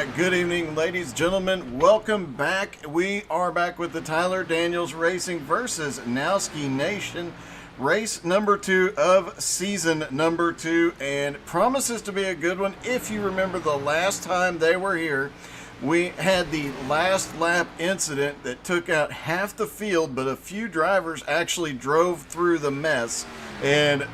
right, good evening, ladies, gentlemen. Welcome back. We are back with the Tyler Daniels Racing versus Knowski Nation. Race number 2 of season number 2, and promises to be a good one. If you remember the last time they were here, we had the last lap incident that took out half the field, but a few drivers actually drove through the mess and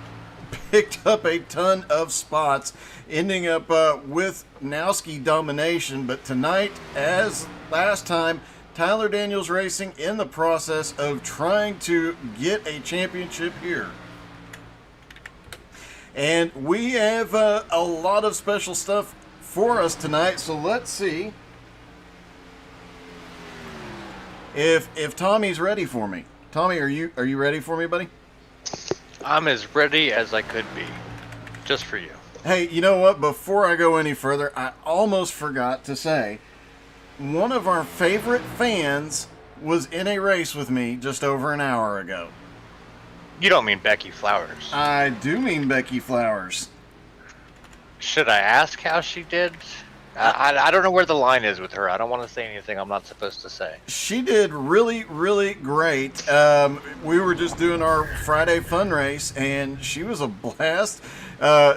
picked up a ton of spots, ending up with Knowski domination. But tonight, as last time, Tyler Daniels Racing in the process of trying to get a championship here. And we have a lot of special stuff for us tonight, so let's see if Tommy's ready for me. Tommy, are you ready for me, buddy? I'm as ready as I could be, just for you. Hey, you know what? Before I go any further, I almost forgot to say, one of our favorite fans was in a race with me just over an hour ago. You don't mean Becky Flowers. I do mean Becky Flowers. Should I ask how she did? I don't know where the line is with her. I don't want to say anything I'm not supposed to say. She did really, really great. We were just doing our Friday fun race, and she was a blast.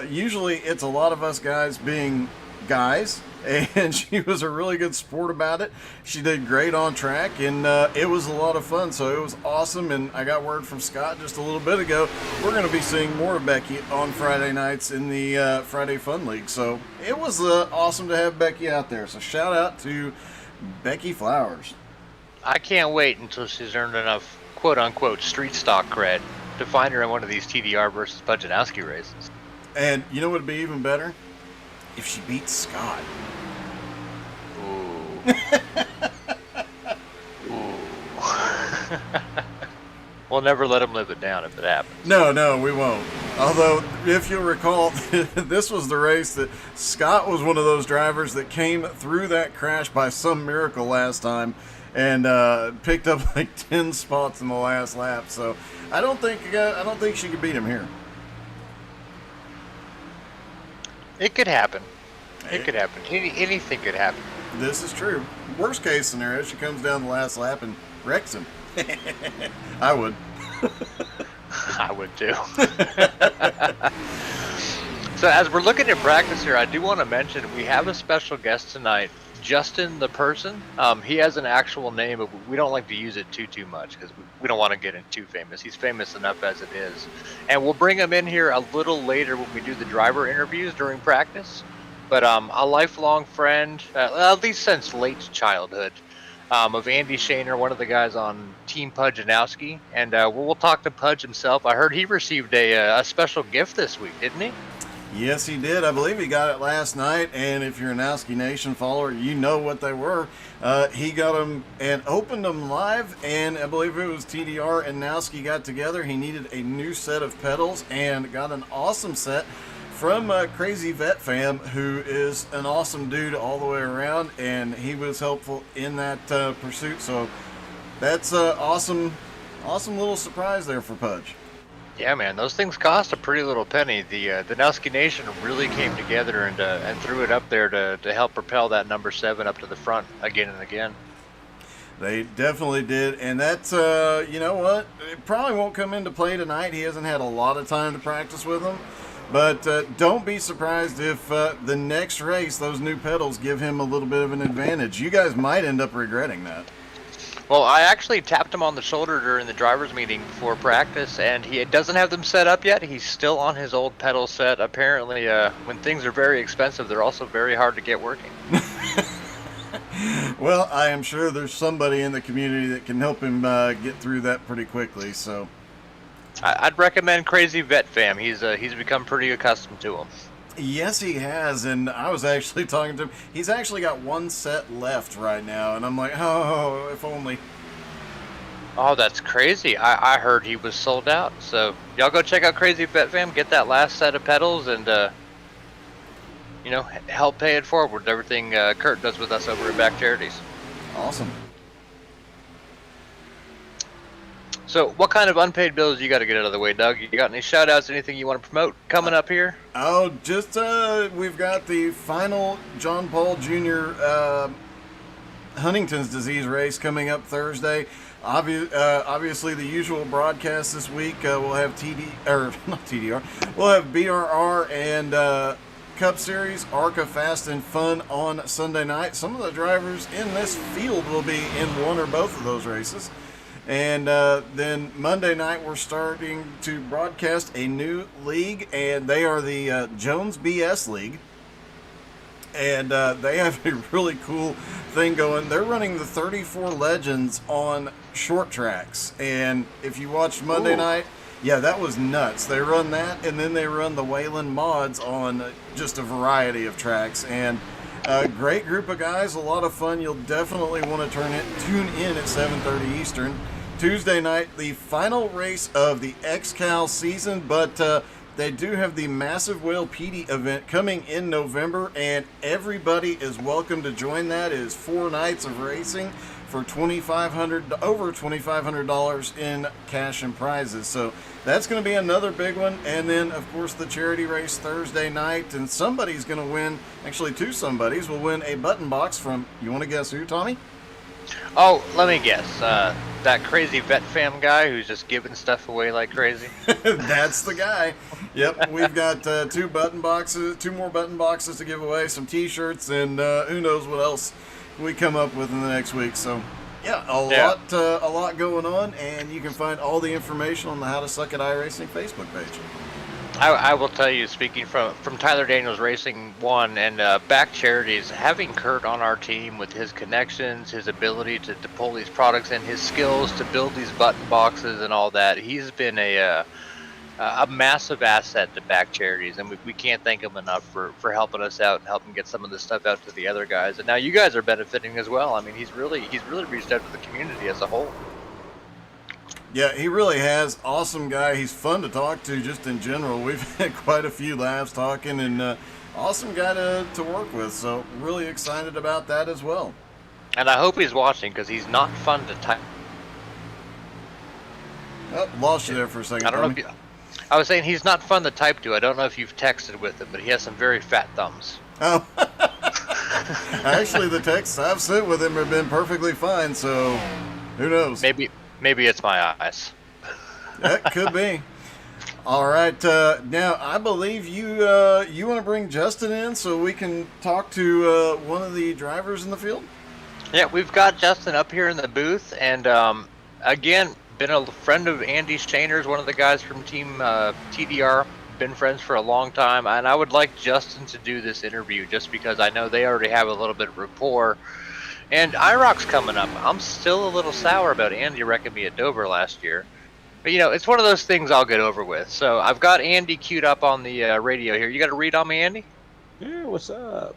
Usually it's a lot of us guys being guys, and she was a really good sport about it. She did great on track, and it was a lot of fun, so it was awesome. And I got word from Scott just a little bit ago, we're going to be seeing more of Becky on Friday nights in the Friday Fun League. So it was awesome to have Becky out there. So shout out to Becky Flowers. I can't wait until she's earned enough quote-unquote street stock cred to find her in one of these TDR versus Pudgaknowski races. And you know what would be even better? If she beats Scott. Ooh. Ooh. We'll never let him live it down if it happens. No, we won't. Although, if you'll recall, this was the race that Scott was one of those drivers that came through that crash by some miracle last time and picked up like 10 spots in the last lap. So I don't think she could beat him here. It could happen. It could happen. Anything could happen. This is true. Worst case scenario, she comes down the last lap and wrecks him. I would. I would too. So as we're looking at practice here, I do want to mention we have a special guest tonight, Justin the person. He has an actual name, but we don't like to use it too much because we don't want to get him too famous. He's famous enough as it is. And we'll bring him in here a little later when we do the driver interviews during practice. But a lifelong friend, at least since late childhood, of Andy Shaner, one of the guys on Team Pudgaknowski. And we'll talk to Pudge himself. I heard he received a special gift this week, didn't he? Yes, he did. I believe he got it last night, and if you're a Knowski Nation follower, you know what they were. He got them and opened them live, and I believe it was TDR and Knowski got together. He needed a new set of pedals and got an awesome set from Crazy Vet Fam, who is an awesome dude all the way around, and he was helpful in that pursuit. So that's an awesome little surprise there for Pudge. Yeah, man, those things cost a pretty little penny. The Knowski Nation really came together and threw it up there to help propel that number 7 up to the front again and again. They definitely did, and that's, you know what, it probably won't come into play tonight. He hasn't had a lot of time to practice with them, but don't be surprised if the next race, those new pedals give him a little bit of an advantage. You guys might end up regretting that. Well, I actually tapped him on the shoulder during the driver's meeting before practice, and he doesn't have them set up yet. He's still on his old pedal set. Apparently, when things are very expensive, they're also very hard to get working. Well, I am sure there's somebody in the community that can help him get through that pretty quickly. So, I'd recommend Crazy Vet Fam. He's become pretty accustomed to them. Yes, he has, and I was actually talking to him. He's actually got one set left right now, and I'm like, oh, if only. Oh, that's crazy. I heard he was sold out. So y'all go check out Crazy Vet Fam, get that last set of pedals, and help pay it forward. Everything Kurt does with us over at BACC Charities. Awesome. So, what kind of unpaid bills you got to get out of the way, Doug? You got any shout-outs, anything you want to promote coming up here? Oh, just we've got the final John Paul Jr. Huntington's disease race coming up Thursday. Obviously, the usual broadcast this week. We'll have not TDR. We'll have BRR and Cup Series, ARCA Fast and Fun on Sunday night. Some of the drivers in this field will be in one or both of those races. And then Monday night, we're starting to broadcast a new league, and they are the Jones BS League. And they have a really cool thing going. They're running the 34 Legends on short tracks. And if you watched Monday night, yeah, that was nuts. They run that, and then they run the Wayland Mods on just a variety of tracks. And a great group of guys, a lot of fun. You'll definitely want to tune in at 7:30 Eastern. Tuesday night, the final race of the XCal season, but they do have the Massive Whale PD event coming in November, and everybody is welcome to join that. It is 4 nights of racing for over $2,500 in cash and prizes. So that's going to be another big one. And then, of course, the charity race Thursday night, and somebody's going to win, actually 2 somebodies will win a button box from, you want to guess who, Tommy? Oh, let me guess. That crazy vet fam guy who's just giving stuff away like crazy. That's the guy. Yep, we've got 2 more button boxes to give away, some T-shirts, and who knows what else we come up with in the next week. So, yeah, a lot going on, and you can find all the information on the How to Suck at iRacing Facebook page. I will tell you, speaking from Tyler Daniels Racing 1 and BACC Charities, having Kurt on our team with his connections, his ability to pull these products and his skills to build these button boxes and all that, he's been a massive asset to BACC Charities, and we can't thank him enough for helping us out and helping get some of this stuff out to the other guys. And now you guys are benefiting as well. I mean, he's really reached out to the community as a whole. Yeah, he really has. Awesome guy. He's fun to talk to just in general. We've had quite a few laughs talking, and awesome guy to work with. So really excited about that as well. And I hope he's watching, because he's not fun to type. Oh, lost you there for a second. I don't know if I was saying he's not fun to type to. I don't know if you've texted with him, but he has some very fat thumbs. Oh. Actually, the texts I've sent with him have been perfectly fine, so who knows? Maybe it's my eyes. That could be. All right. Now, I believe you want to bring Justin in so we can talk to one of the drivers in the field? Yeah, we've got Justin up here in the booth. And, again, been a friend of Andy Shainer's, one of the guys from Team TDR. Been friends for a long time. And I would like Justin to do this interview just because I know they already have a little bit of rapport. And IROC's coming up. I'm still a little sour about Andy wrecking me at Dover last year. But, it's one of those things I'll get over with. So I've got Andy queued up on the radio here. You got a read on me, Andy? Yeah, what's up?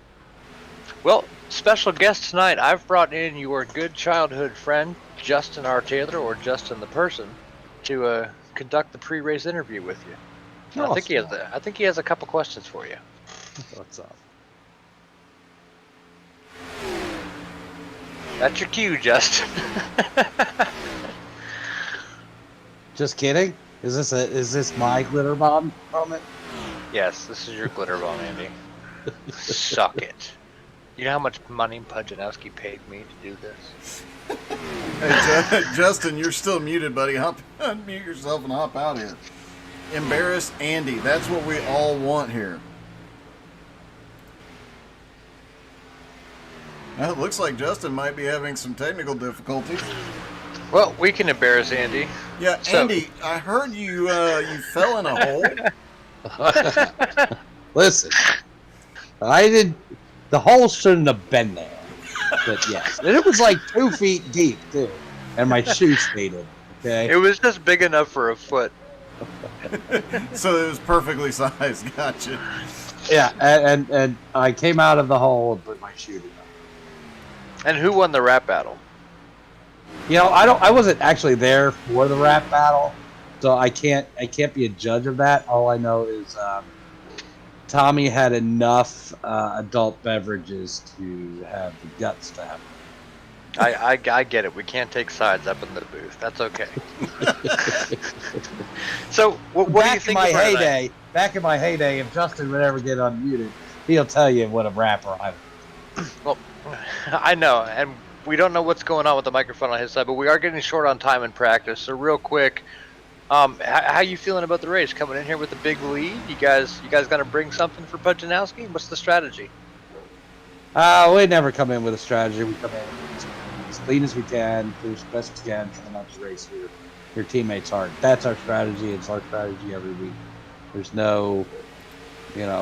Well, special guest tonight, I've brought in your good childhood friend, Justin R. Taylor, or Justin the person, to conduct the pre-race interview with you. Awesome. I think he has a couple questions for you. What's up? That's your cue, Justin. Just kidding. Is this my glitter bomb moment? Yes, this is your glitter bomb, Andy. Suck it. You know how much money Pudgaknowski paid me to do this? Hey, Justin, you're still muted, buddy. Unmute yourself and hop out here. Embarrass Andy. That's what we all want here. Well, it looks like Justin might be having some technical difficulties. Well, we can embarrass Andy. Yeah, Andy, I heard you fell in a hole. Listen, the hole shouldn't have been there. But yes, and it was like 2 feet deep too, and my shoes faded. Okay, It was just big enough for a foot. So it was perfectly sized. Gotcha. yeah, and I came out of the hole and put my shoe down. And who won the rap battle? I wasn't actually there for the rap battle, so I can't be a judge of that. All I know is Tommy had enough adult beverages to have the guts to have. I get it. We can't take sides up in the booth. That's okay. So, what do you think? Back in my heyday, if Justin would ever get unmuted, he'll tell you what a rapper I am. Well, I know, and we don't know what's going on with the microphone on his side, but we are getting short on time in practice. So, real quick, how you feeling about the race? Coming in here with a big lead, you guys gonna bring something for Pudgaknowski? What's the strategy? We never come in with a strategy. We come in as clean as we can, do as best we can, try not to race your teammates hard. That's our strategy. It's our strategy every week. There's no,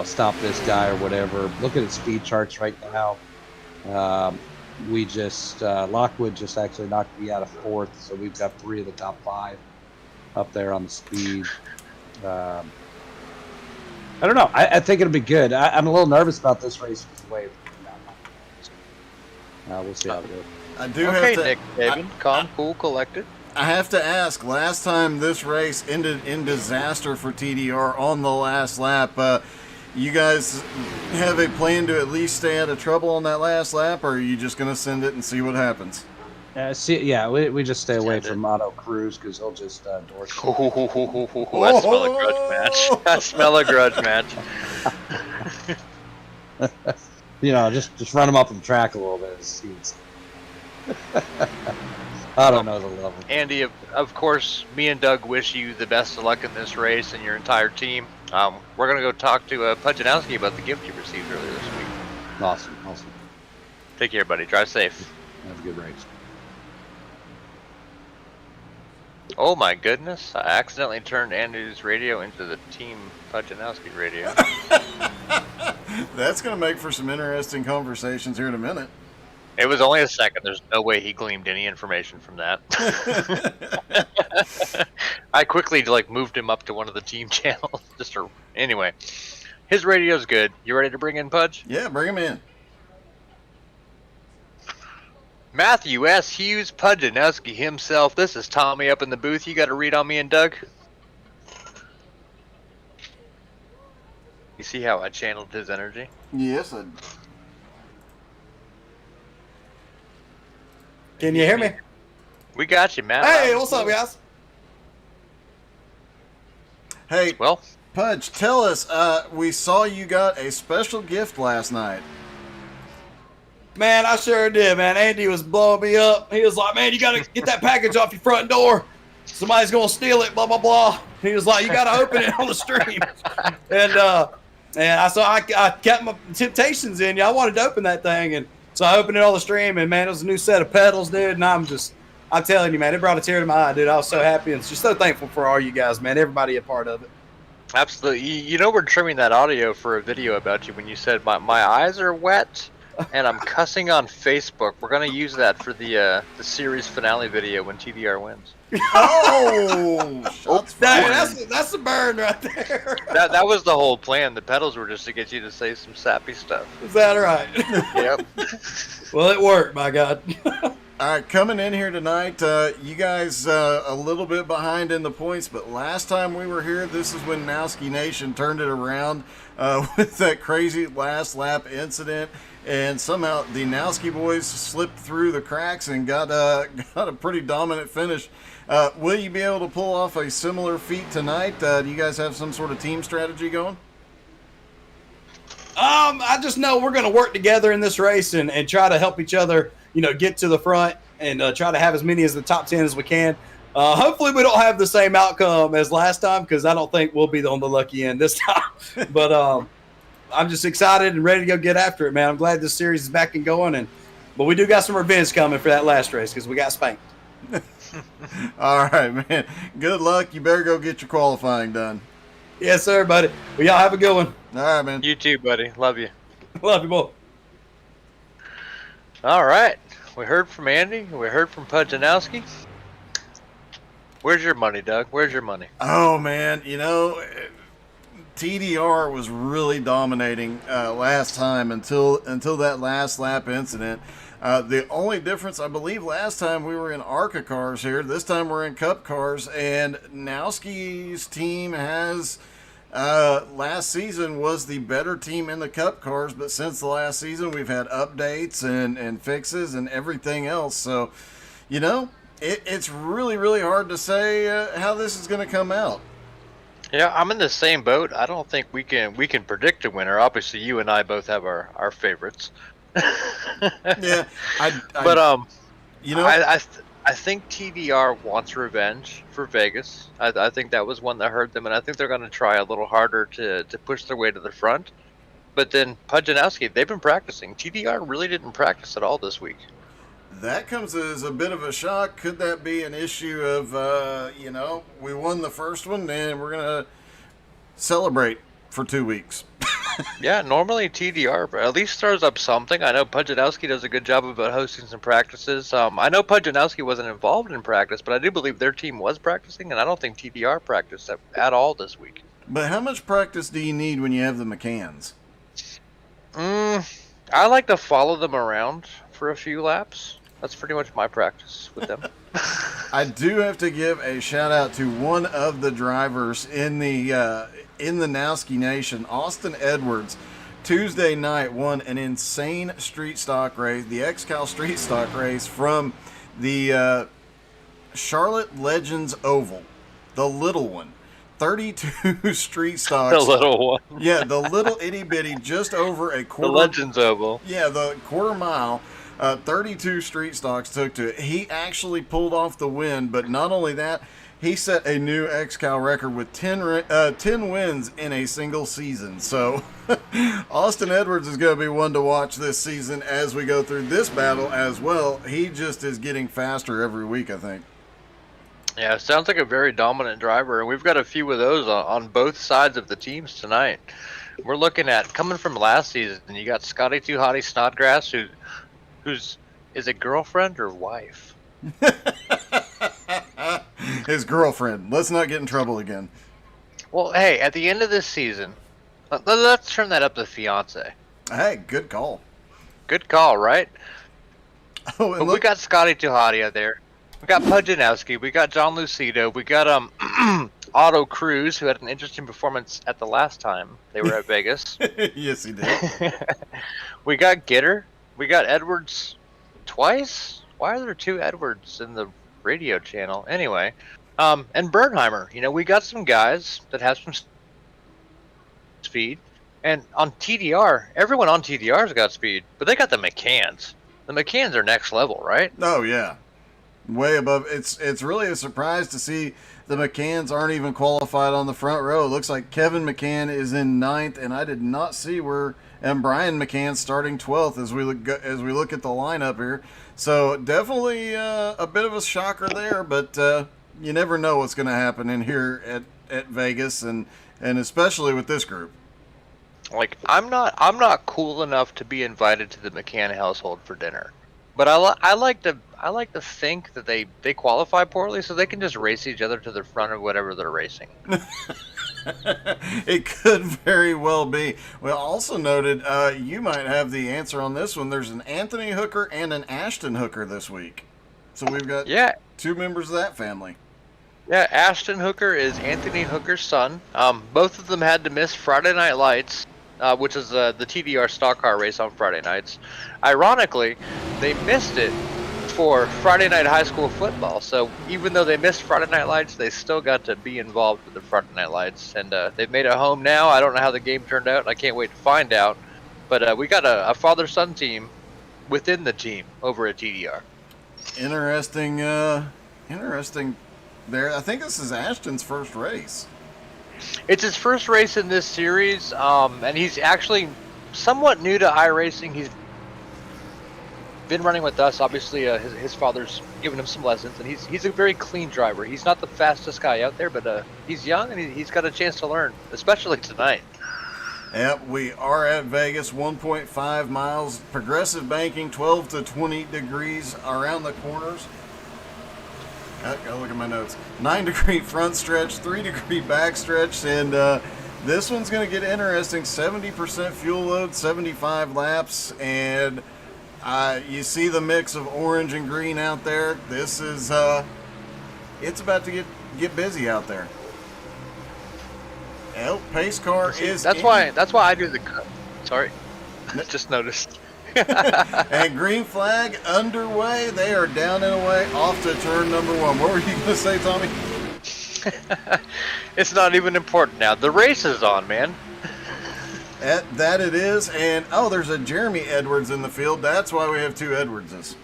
stop this guy or whatever. Look at his speed charts right now. We just Lockwood just actually knocked me out of 4th, so we've got 3 of the top 5 up there on the speed. I don't know. I think it'll be good. I'm a little nervous about this race because the way it's we'll see how it goes. I do Okay, have to, Nick, David, calm, cool, collected. I have to ask, last time this race ended in disaster for TDR on the last lap, you guys have a plan to at least stay out of trouble on that last lap, or are you just going to send it and see what happens? We just stay away from Auto Cruz because he'll just door slam. I smell a grudge match. I smell a grudge match. Just run him up the track a little bit. I don't know the level. Andy, of course, me and Doug wish you the best of luck in this race and your entire team. We're going to go talk to Pudgaknowski about the gift you received earlier this week. Awesome. Take care, buddy. Drive safe. Have a good race. Oh my goodness, I accidentally turned Andy's radio into the Team Pudgaknowski radio. That's going to make for some interesting conversations here in a minute. It was only a second. There's no way he gleaned any information from that. I quickly moved him up to one of the team channels. Anyway, his radio's good. You ready to bring in Pudge? Yeah, bring him in. Matthew S. Hughes, Pudgaknowski himself. This is Tommy up in the booth. You got to read on me and Doug. You see how I channeled his energy? Yes, Can you hear me? We got you, Matt. Hey, what's up, guys? Hey, Well, Pudge, tell us, we saw you got a special gift last night. Man, I sure did, man. Andy was blowing me up. He was like, man, you got to get that package off your front door. Somebody's going to steal it, blah, blah, blah. He was like, you got to open it on the stream. And I kept my temptations in. I wanted to open that thing. And so I opened it on the stream, and, man, it was a new set of pedals, dude. And I'm telling you, man, it brought a tear to my eye, dude. I was so happy and just so thankful for all you guys, man. Everybody a part of it. absolutely. We're trimming that audio for a video about you when you said, my eyes are wet. And I'm cussing on Facebook. We're gonna use that for the series finale video when TDR wins. Oh, shots fired. That's a burn right there. That was the whole plan. The pedals were just to get you to say some sappy stuff. Is that right? Yep. Well, it worked, my God. All right, coming in here tonight, you guys a little bit behind in the points, but last time we were here, this is when Knowski Nation turned it around with that crazy last lap incident, and somehow the Knowski boys slipped through the cracks and got a pretty dominant finish. Will you be able to pull off a similar feat tonight? Do you guys have some sort of team strategy going? I just know we're going to work together in this race and try to help each other, get to the front and try to have as many as the top 10 as we can. Hopefully we don't have the same outcome as last time because I don't think we'll be on the lucky end this time. But I'm just excited and ready to go get after it, man. I'm glad this series is back and going. But we do got some revenge coming for that last race because we got spanked. All right, man. Good luck. You better go get your qualifying done. Yes, sir, buddy. Well, y'all have a good one. All right, man. You too, buddy. Love you. Love you, boy. All right. We heard from Andy. We heard from Pudgaknowski. Where's your money, Doug? Where's your money? Oh, man. TDR was really dominating last time until that last lap incident. The only difference, I believe, last time we were in ARCA cars here. This time we're in Cup cars, and Knowski's team has last season was the better team in the Cup cars, but since the last season, we've had updates and fixes and everything else. So, you know, it's really, really hard to say how this is going to come out. Yeah, I'm in the same boat. I don't think we can predict a winner. Obviously, you and I both have our favorites. Yeah, but you know, I think TDR wants revenge for Vegas. I think that was one that hurt them, and I think they're going to try a little harder to push their way to the front. But then Pudgaknowski, they've been practicing. TDR really didn't practice at all this week. that comes as a bit of a shock. Could that be an issue of, you know, we won the first one and we're going to celebrate for 2 weeks? Yeah, normally TDR at least throws up something. I know Pudgaknowski does a good job about hosting some practices. I know Pudgaknowski wasn't involved in practice, but I do believe their team was practicing, and I don't think TDR practiced at all this week. But how much practice do you need when you have the McCanns? I like to follow them around for a few laps. That's pretty much my practice with them. I do have to give a shout out to one of the drivers in the Nowski Nation, Austin Edwards. Tuesday night won an insane street stock race, the XCal street stock race from the Charlotte Legends Oval, the little one. 32 street stocks. The little one. Yeah, the little itty bitty, just over a quarter. The Legends Oval. Yeah, the quarter mile. 32 street stocks took to it. He actually pulled off the win, but not only that, he set a new XCal record with 10 wins in a single season. So Austin Edwards is going to be one to watch this season as we go through this battle as well. He just is getting faster every week, I think. Yeah, sounds like a very dominant driver, and we've got a few of those on both sides of the teams tonight. We're looking at, coming from last season, and you got Scotty Too Hottie Snodgrass, who's is it girlfriend or wife? His girlfriend. Let's not get in trouble again. Well, hey, at the end of this season, let's turn that up to fiance. Hey, good call. Good call, right? Oh, and But we got Scotty Too Hottie out there. We got Pudgaknowski, we got John Lucido, we got Otto Cruz, who had an interesting performance at the last time they were at Vegas. Yes, he did. We got Gitter, we got Edwards twice. Why are there two Edwards in the radio channel? Anyway, and Bernheimer. You know, we got some guys that have some speed, and on TDR, everyone on TDR's got speed, but they got the McCanns. The McCanns are next level, right? Oh yeah. Way above. It's really a surprise to see the McCanns aren't even qualified on the front row. It looks like Kevin McCann is in 9th, and I did not see where and Brian McCann starting 12th as we look at the lineup here. So definitely a bit of a shocker there, but you never know what's going to happen in here at Vegas, and especially with this group. Like I'm not cool enough to be invited to the McCann household for dinner, but I like to think that they qualify poorly so they can just race each other to the front of whatever they're racing. It could very well be. We also noted you might have the answer on this one. There's an Anthony Hooker and an Ashton Hooker this week. So we've got two members of that family. Yeah, Ashton Hooker is Anthony Hooker's son. Both of them had to miss Friday Night Lights, which is the TDR stock car race on Friday nights. Ironically, they missed it for Friday night high school football. So even though they missed Friday Night Lights, they still got to be involved with the Friday Night Lights. And they've made it home now. I don't know how the game turned out. I can't wait to find out. But we got a father-son team within the team over at TDR. Interesting there. I think this is Ashton's first race. It's his first race in this series, and he's actually somewhat new to iRacing. He's been running with us. Obviously, his father's given him some lessons, and he's a very clean driver. He's not the fastest guy out there, but he's young, and he's got a chance to learn, especially tonight. Yep, we are at Vegas, 1.5 miles, progressive banking, 12 to 20 degrees around the corners. Gotta look at my notes. 9-degree front stretch, 3-degree back stretch, and this one's going to get interesting. 70% fuel load, 75 laps, and you see the mix of orange and green out there. This is it's about to get busy out there. Well, pace car is That's in. why I do the cut. Sorry, just noticed. And green flag underway. They are down and away off to turn number 1. What were you going to say, Tommy? It's not even important now. The race is on, man. That it is. And, there's a Jeremy Edwards in the field. That's why we have 2 Edwardses.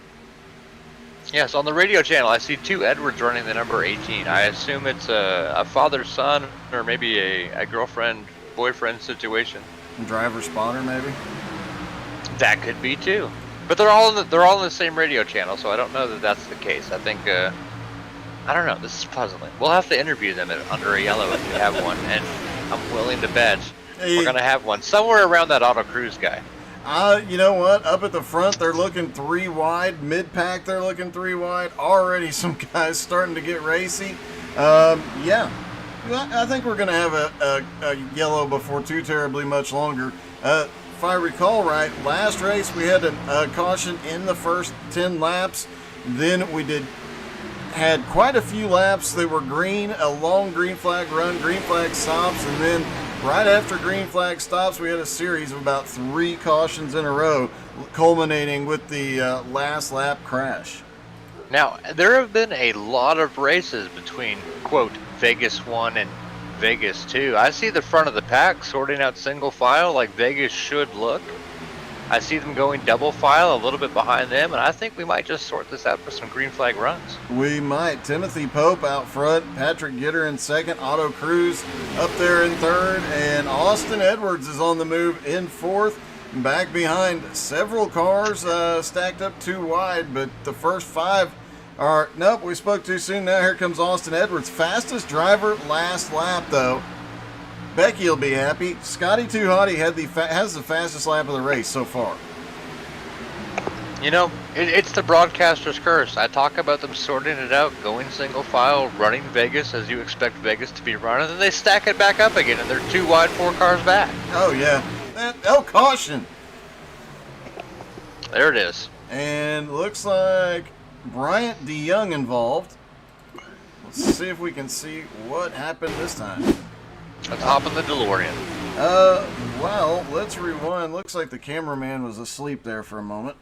Yes, on the radio channel, I see 2 Edwards running the number 18. I assume it's a father-son or maybe a girlfriend-boyfriend situation. Driver spotter, maybe? That could be too. But they're all in the same radio channel, so I don't know that that's the case. I think I don't know. This is puzzling. We'll have to interview them under a yellow if you have one, and I'm willing to bet we're gonna have one somewhere around that Auto Cruise guy. You know what? Up at the front, they're looking 3 wide. Mid-pack, they're looking 3 wide. Already some guys starting to get racy. Yeah. I think we're going to have a yellow before too terribly much longer. If I recall right, last race we had a caution in the first 10 laps. Then we had quite a few laps that were green, a long green flag run, green flag stops, and then right after green flag stops, we had a series of about 3 cautions in a row, culminating with the last lap crash. Now, there have been a lot of races between, quote, Vegas 1 and Vegas 2. I see the front of the pack sorting out single file like Vegas should look. I see them going double file a little bit behind them, and I think we might just sort this out for some green flag runs. We might. Timothy Pope out front, Patrick Gitter in second, Auto Cruz up there in third, and Austin Edwards is on the move in fourth. Back behind, several cars stacked up 2 wide, but the first 5 are, nope, we spoke too soon. Now here comes Austin Edwards. Fastest driver last lap, though. Becky will be happy. Scotty Too Hottie has the fastest lap of the race so far. You know, it's the broadcaster's curse. I talk about them sorting it out, going single file, running Vegas as you expect Vegas to be run, and then they stack it back up again, and they're 2 wide, 4 cars back. Oh, yeah. Caution. There it is. And looks like Bryant DeYoung involved. Let's see if we can see what happened this time. Let's hop in the DeLorean. Well, let's rewind. Looks like the cameraman was asleep there for a moment.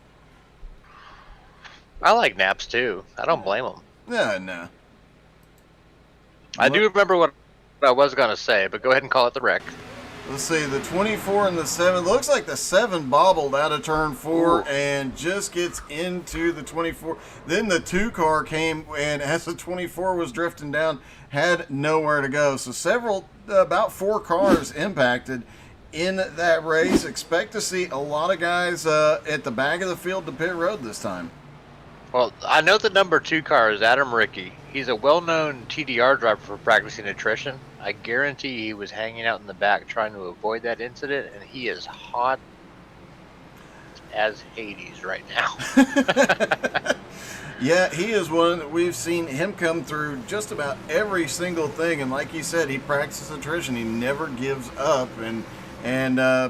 I like naps too. I don't blame them. No. I do remember what I was going to say, but go ahead and call it the wreck. Let's see, the 24 and the 7. Looks like the 7 bobbled out of turn 4 and just gets into the 24. Then the 2 car came, and as the 24 was drifting down, had nowhere to go. So about 4 cars impacted in that race. Expect to see a lot of guys at the back of the field to pit road this time. Well, I know the number 2 car is Adam Rickey. He's a well-known TDR driver for practicing attrition. I guarantee he was hanging out in the back trying to avoid that incident, and he is hot as Hades right now. Yeah, he is one. We've seen him come through just about every single thing, and like you said, he practices attrition. He never gives up, and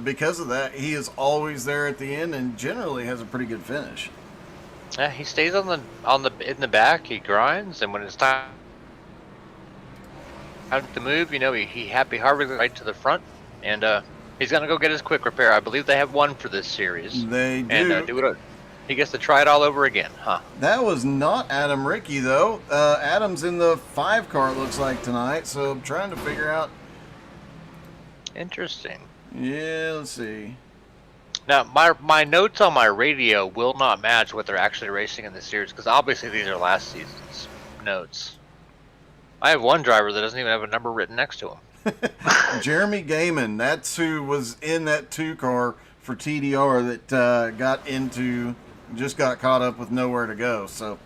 because of that, he is always there at the end, and generally has a pretty good finish. Yeah, he stays in the back. He grinds, and when it's time to move, you know, he happy harvest right to the front, and he's gonna go get his quick repair. I believe they have one for this series. They do. And he gets to try it all over again, huh? That was not Adam Rickey though. Adam's in the 5 car, it looks like, tonight. So I'm trying to figure out. Interesting. Yeah, let's see. Now, my notes on my radio will not match what they're actually racing in the series, because obviously these are last season's notes. I have one driver that doesn't even have a number written next to him. Jeremy Gaiman, that's who was in that 2 car for TDR that just got caught up with nowhere to go. So,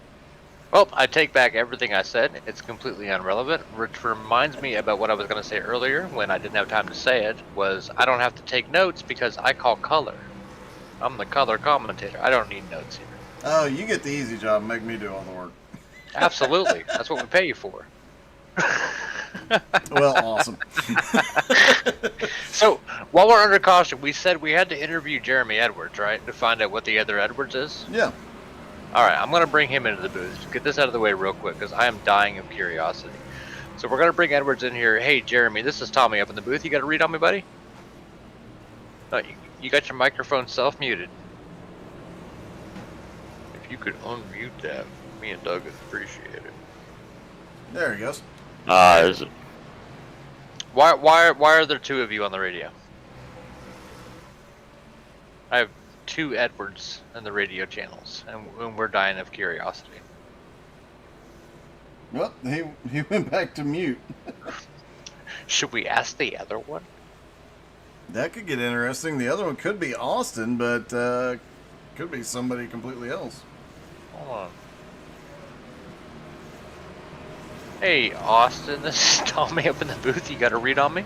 well, I take back everything I said. It's completely irrelevant, which reminds me about what I was going to say earlier when I didn't have time to say it, was I don't have to take notes because I call color. I'm the color commentator. I don't need notes here. Oh, you get the easy job and make me do all the work. Absolutely. That's what we pay you for. Well, awesome. So, while we're under caution, we said we had to interview Jeremy Edwards, right? To find out what the other Edwards is? Yeah. All right, I'm going to bring him into the booth. Get this out of the way real quick because I am dying of curiosity. So we're gonna bring Edwards in here. Hey, Jeremy, this is Tommy up in the booth. You got to read on me, buddy? No, you got your microphone self-muted. If you could unmute that, me and Doug would appreciate it. There he goes. Is it? Why are there two of you on the radio? I have two Edwards in the radio channels, and we're dying of curiosity. Well, he went back to mute. Should we ask the other one? That could get interesting. The other one could be Austin, but could be somebody completely else. Hold on. Hey, Austin, this is Tommy up in the booth. You got a read on me?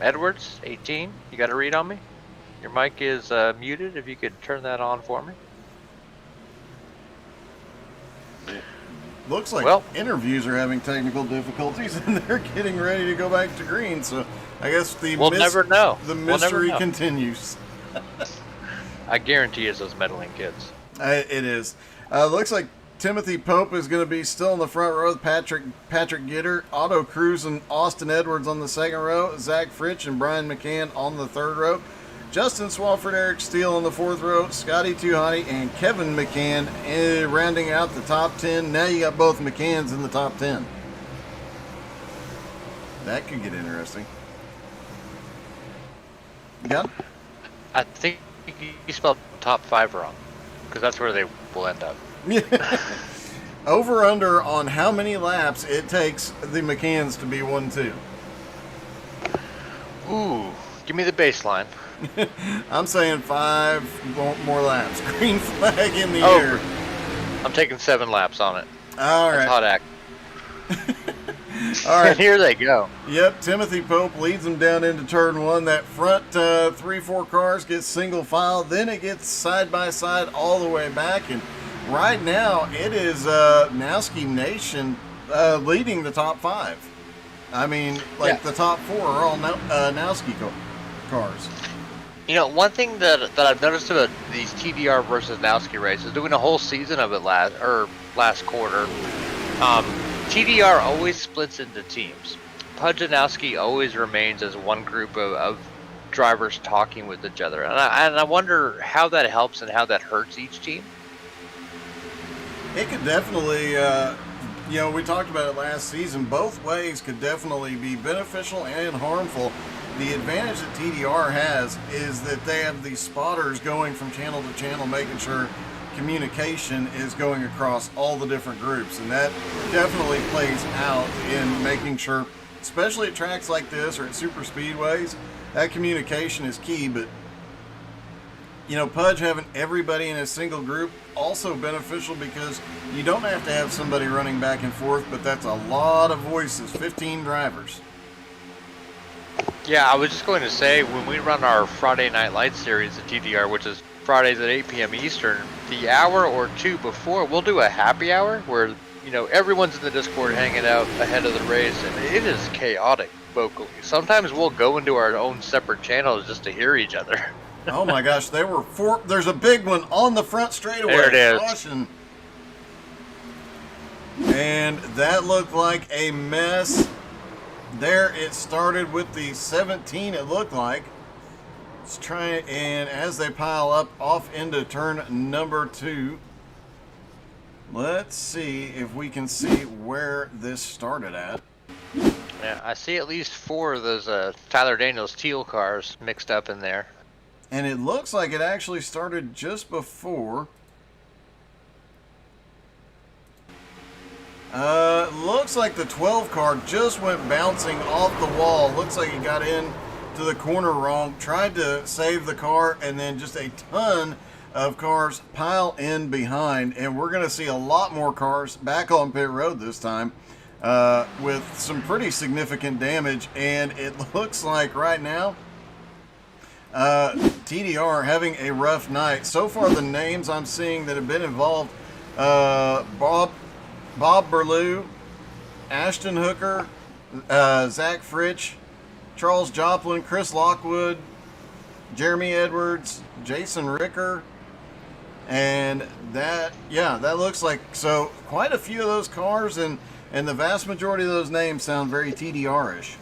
Edwards, 18. You got a read on me? Your mic is muted. If you could turn that on for me. Looks like Well, interviews are having technical difficulties, and they're getting ready to go back to green. So I guess we'll never know. The We'll never mystery know. continues. I guarantee it's those meddling kids. It is. Looks like Timothy Pope is going to be still in the front row with Patrick Gitter, Otto Cruz and Austin Edwards on the second row, Zach Fritsch and Brian McCann on the third row, Justin Swafford, Eric Steele on the fourth row, Scotty Tuhati and Kevin McCann rounding out the top 10. Now you got both McCanns in the top 10. That could get interesting. Yeah. I think you spelled top 5 wrong, because that's where they will end up. Over under on how many laps it takes the McCanns to be 1-2. Ooh, give me the baseline. I'm saying 5 more laps. Green flag in the Oh. air. I'm taking 7 laps on it. All That's right. hot act. All And right. here they go. Yep, Timothy Pope leads them down into turn 1. That front 3-4 cars get single file. Then it gets side by side all the way back. And right now, it is Knowski Nation leading the top 5. I mean, the top 4 are all Knowski cars. You know, one thing that I've noticed about these TDR versus Knowski races, doing a whole season of it last quarter, TDR always splits into teams. Pudgaknowski always remains as one group of drivers talking with each other, and I wonder how that helps and how that hurts each team. It could definitely, we talked about it last season. Both ways could definitely be beneficial and harmful. The advantage that TDR has is that they have these spotters going from channel to channel, making sure communication is going across all the different groups. And that definitely plays out in making sure, especially at tracks like this or at super speedways, that communication is key. But, Pudge having everybody in a single group also beneficial because you don't have to have somebody running back and forth, but that's a lot of voices, 15 drivers. Yeah, I was just going to say, when we run our Friday Night Lights series at TDR, which is Fridays at 8 p.m. Eastern, the hour or two before, we'll do a happy hour where, everyone's in the Discord hanging out ahead of the race, and it is chaotic vocally. Sometimes we'll go into our own separate channels just to hear each other. Oh my gosh, there's a big one on the front straightaway. There it is. Caution. And that looked like a mess. There it started with the 17, it looked like. Let's try it, and as they pile up off into turn number 2, let's see if we can see where this started at. Yeah, I see at least 4 of those Tyler Daniels teal cars mixed up in there. And it looks like it actually started just before. Looks like the 12 car just went bouncing off the wall. Looks like it got in to the corner wrong. Tried to save the car, and then just a ton of cars pile in behind. And we're going to see a lot more cars back on pit road this time with some pretty significant damage. And it looks like right now TDR having a rough night. So far, the names I'm seeing that have been involved, Bob Berlew, Ashton Hooker, Zach Fritsch, Charles Joplin, Chris Lockwood, Jeremy Edwards, Jason Ricker, And that looks like, so quite a few of those cars, and the vast majority of those names sound very TDR-ish.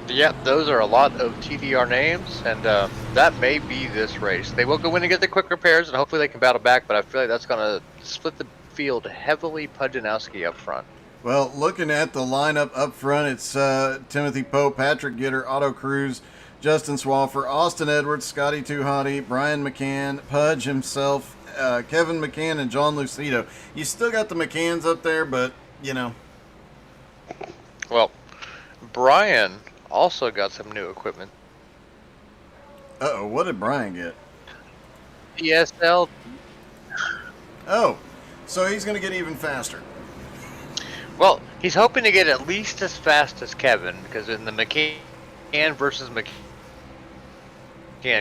Yep, those are a lot of TDR names, and that may be this race. They will go in and get the quick repairs, and hopefully they can battle back, but I feel like that's going to split the field heavily Pudgaknowski up front. Well, looking at the lineup up front, it's Timothy Poe, Patrick Gitter, Otto Cruz, Justin Swalfer, Austin Edwards, Scotty Too Hottie, Brian McCann, Pudge himself, Kevin McCann, and John Lucido. You still got the McCanns up there, but, you know. Well, Brian also got some new equipment. Uh-oh, what did Brian get? ESL. Oh, so he's going to get even faster. Well, he's hoping to get at least as fast as Kevin, because in the McCann versus McCann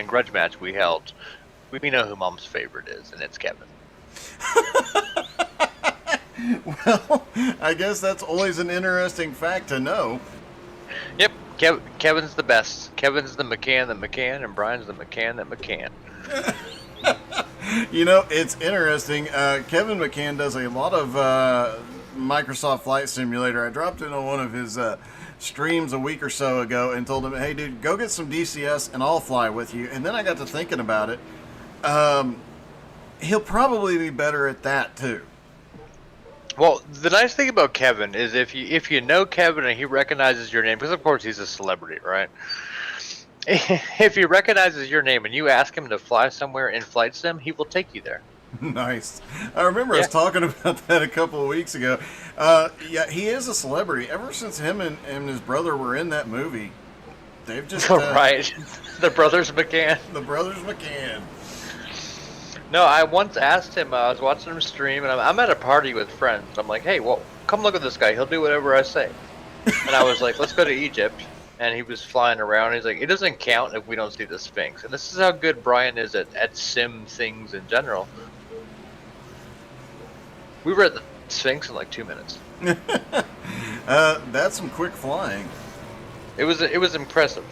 grudge match we held, we know who Mom's favorite is, and it's Kevin. Well, I guess that's always an interesting fact to know. Yep, Kevin's the best. Kevin's the McCann that McCann, and Brian's the McCann that McCann. You know, it's interesting. Kevin McCann does a lot of Microsoft Flight Simulator. I dropped in on one of his streams a week or so ago and told him, hey, dude, go get some DCS and I'll fly with you. And then I got to thinking about it. He'll probably be better at that, too. Well, the nice thing about Kevin is if you know Kevin and he recognizes your name, because of course he's a celebrity, right? If he recognizes your name and you ask him to fly somewhere in flight sim, he will take you there. Nice. I remember us talking about that a couple of weeks ago. Yeah, he is a celebrity. Ever since him and his brother were in that movie, they've just... right. The Brothers McCann. The Brothers McCann. No, I once asked him, I was watching him stream, and I'm at a party with friends. I'm like, hey, well, come look at this guy. He'll do whatever I say. And I was like, let's go to Egypt. And he was flying around. He's like, it doesn't count if we don't see the Sphinx. And this is how good Brian is at sim things in general. We were at the Sphinx in like 2 minutes. That's some quick flying. It was impressive.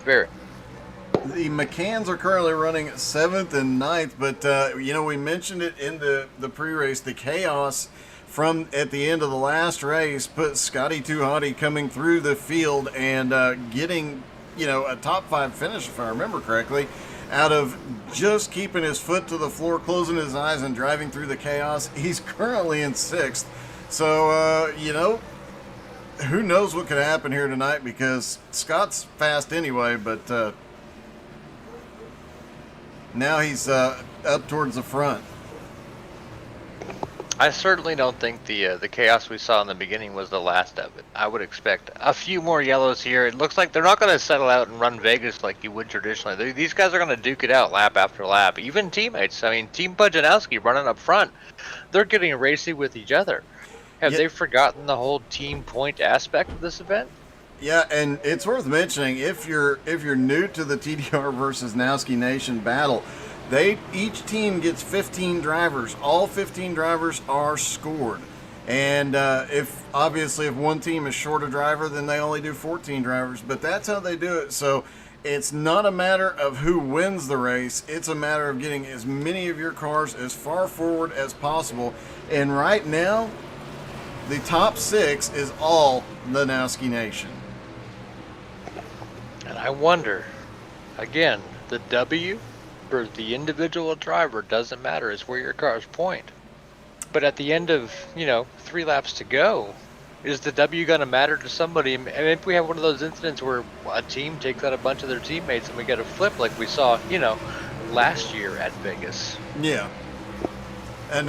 Very. The McCanns are currently running 7th and 9th, but you know, we mentioned it in the pre-race. The chaos from at the end of the last race put Scotty Too Hottie coming through the field and getting, you know, a top 5 finish, if I remember correctly, out of just keeping his foot to the floor, closing his eyes, and driving through the chaos. He's currently in 6th. So, you know, who knows what could happen here tonight, because Scott's fast anyway, but now he's up towards the front. I certainly don't think the chaos we saw in the beginning was the last of it. I would expect a few more yellows here. It looks like they're not going to settle out and run Vegas like you would traditionally. These guys are going to duke it out lap after lap. Even teammates. I mean, Team Pudgaknowski running up front, they're getting racy with each other. Have they forgotten the whole team point aspect of this event? Yeah, and it's worth mentioning, if you're new to the TDR versus Knowski Nation battle, each team gets 15 drivers. All 15 drivers are scored. And if one team is short a driver, then they only do 14 drivers. But that's how they do it. So it's not a matter of who wins the race. It's a matter of getting as many of your cars as far forward as possible. And right now, the top 6 is all the Knowski Nation. And I wonder, again, the W for the individual driver doesn't matter. It's where your cars point. But at the end of, 3 laps to go, is the W going to matter to somebody? And if we have one of those incidents where a team takes out a bunch of their teammates and we get a flip like we saw, last year at Vegas. Yeah. And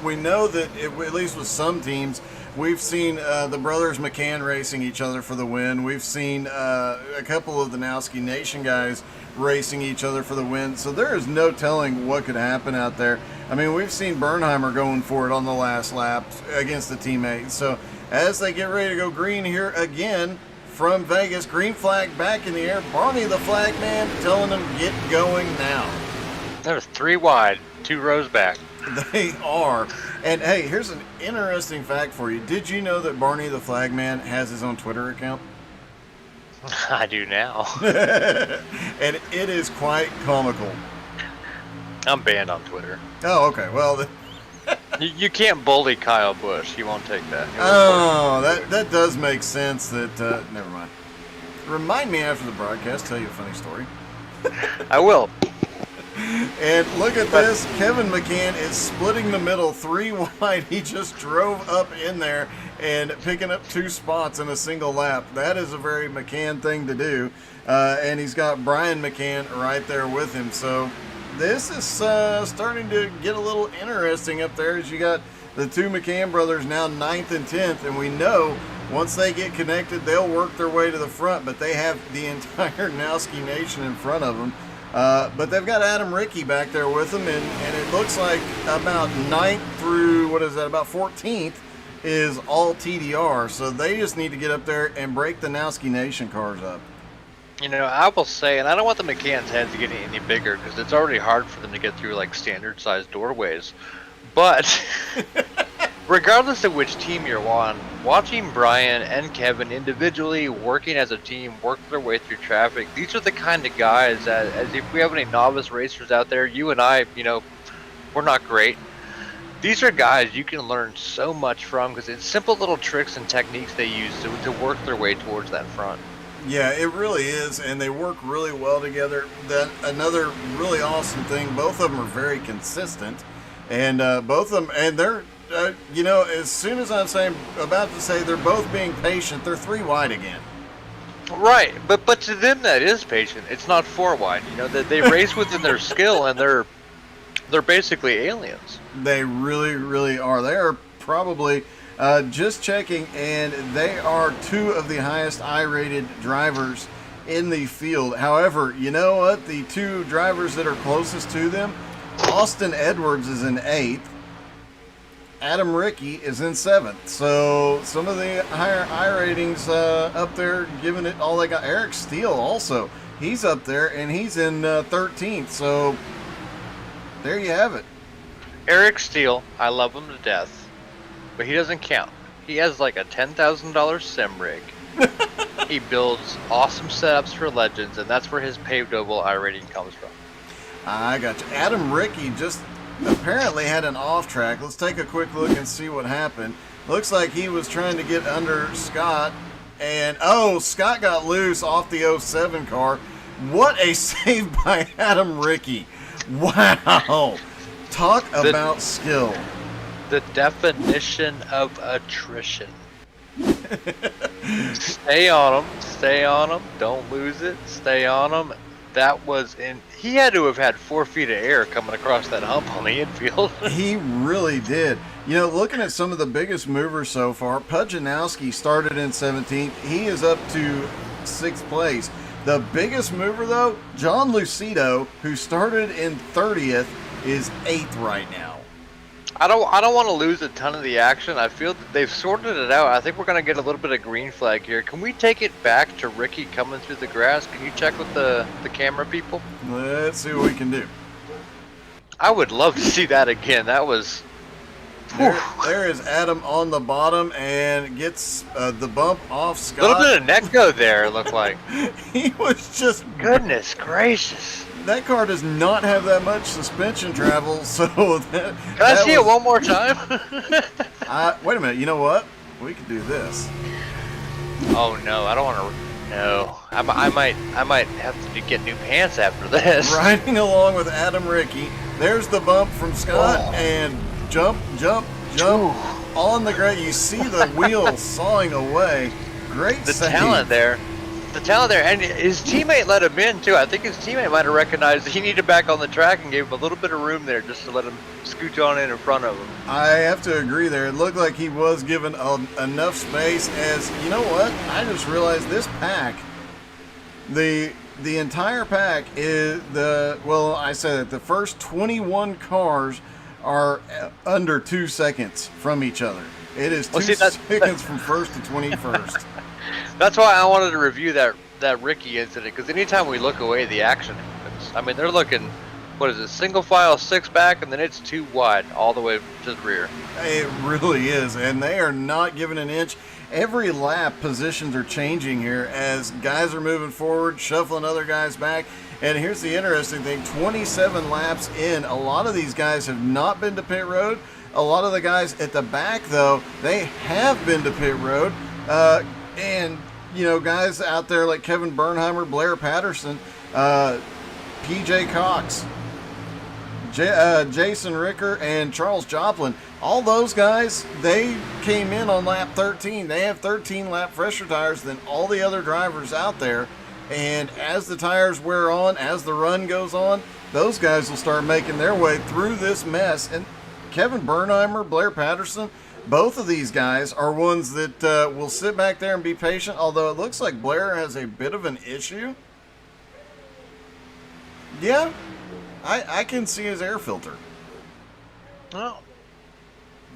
we know that at least with some teams, we've seen the brothers McCann racing each other for the win. We've seen a couple of the Knowski Nation guys racing each other for the win. So there is no telling what could happen out there. I mean, we've seen Bernheimer going for it on the last lap against the teammates. So as they get ready to go green here again from Vegas, green flag back in the air. Barney the flag man telling them get going now. There's 3 wide, 2 rows back. They are. And hey, here's an interesting fact for you. Did you know that Barney the Flagman has his own Twitter account? I do now. And it is quite comical. I'm banned on Twitter. Oh, okay. Well, You can't bully Kyle Busch. He won't take that. that does make sense. That never mind. Remind me after the broadcast. Tell you a funny story. I will. And look at this. Kevin McCann is splitting the middle 3 wide. He just drove up in there and picking up 2 spots in a single lap. That is a very McCann thing to do. And he's got Brian McCann right there with him. So this is starting to get a little interesting up there as you got the 2 McCann brothers now 9th and 10th. And we know once they get connected, they'll work their way to the front. But they have the entire Knowski Nation in front of them. But they've got Adam Rickey back there with them, and it looks like about 9th through, about 14th is all TDR. So they just need to get up there and break the Knowski Nation cars up. You know, I will say, and I don't want the McCann's heads to get any bigger because it's already hard for them to get through like standard-sized doorways. But regardless of which team you're on, watching Brian and Kevin individually working as a team, work their way through traffic, these are the kind of guys that, as if we have any novice racers out there, you and I, you know, we're not great. These are guys you can learn so much from because it's simple little tricks and techniques they use to work their way towards that front. Yeah, it really is, and they work really well together. That another really awesome thing, both of them are very consistent, and both of them, and they're, you know, as soon as I'm about to say they're both being patient, they're 3 wide again. Right, but to them that is patient. It's not 4 wide. You know, that they race within their skill, and they're basically aliens. They really, really are. They are probably just checking, and they are 2 of the highest I-rated drivers in the field. However, you know what? The 2 drivers that are closest to them, Austin Edwards is in 8th. Adam Rickey is in 7th. So some of the higher I ratings up there, giving it all they got. Eric Steele also, he's up there, and he's in 13th. So there you have it. Eric Steele, I love him to death, but he doesn't count. He has like a $10,000 sim rig. He builds awesome setups for legends, and that's where his paved oval I rating comes from. I got you. Adam Rickey just apparently had an off track. Let's take a quick look and see what happened. Looks like he was trying to get under Scott, and Scott got loose off the 07 car. What a save by Adam Rickey. Wow. Talk about skill. The definition of attrition. Stay on him, don't lose it, stay on him. That was he had to have had 4 feet of air coming across that hump on the infield. He really did. You know, looking at some of the biggest movers so far, Pudgaknowski started in 17th. He is up to 6th place. The biggest mover, though, John Lucido, who started in 30th, is 8th right now. I don't want to lose a ton of the action. I feel that they've sorted it out. I think we're going to get a little bit of green flag here. Can we take it back to Rickey coming through the grass? Can you check with the camera people? Let's see what we can do. I would love to see that again. That was... There is Adam on the bottom and gets the bump off Scott. A little bit of neck go there, it looked like. He was just... Goodness gracious. That car does not have that much suspension travel, so that... Can I see it one more time? Wait a minute, you know what? We could do this. Oh no, I don't want to... No. I might have to get new pants after this. Riding along with Adam Rickey. There's the bump from Scott, and jump on the ground. You see the wheel sawing away. Great The save. talent there, and his teammate let him in too. I think his teammate might have recognized that he needed back on the track and gave him a little bit of room there just to let him scooch on in front of him. I have to agree there. It looked like he was given enough space. As you know what, I just realized this pack, the entire pack is I said that the first 21 cars are under 2 seconds from each other. It is 2 seconds from first to 21st. That's why I wanted to review that Rickey incident, because anytime we look away, the action happens. I mean, they're looking, what is it, single file 6 back, and then it's 2 wide all the way to the rear. It really is, and they are not giving an inch. every lap positions are changing here as guys are moving forward, shuffling other guys back. And here's the interesting thing, 27 laps in, a lot of these guys have not been to pit road. A lot of the guys at the back, though, they have been to pit road. And, you know, guys out there like Kevin Bernheimer, Blair Patterson, PJ Cox, Jason Ricker, and Charles Joplin, all those guys, they came in on lap 13. They have 13 lap fresher tires than all the other drivers out there. And as the tires wear on, as the run goes on, those guys will start making their way through this mess. And Kevin Bernheimer, Blair Patterson, both of these guys are ones that will sit back there and be patient, although it looks like Blair has a bit of an issue. Yeah, I can see his air filter. Well,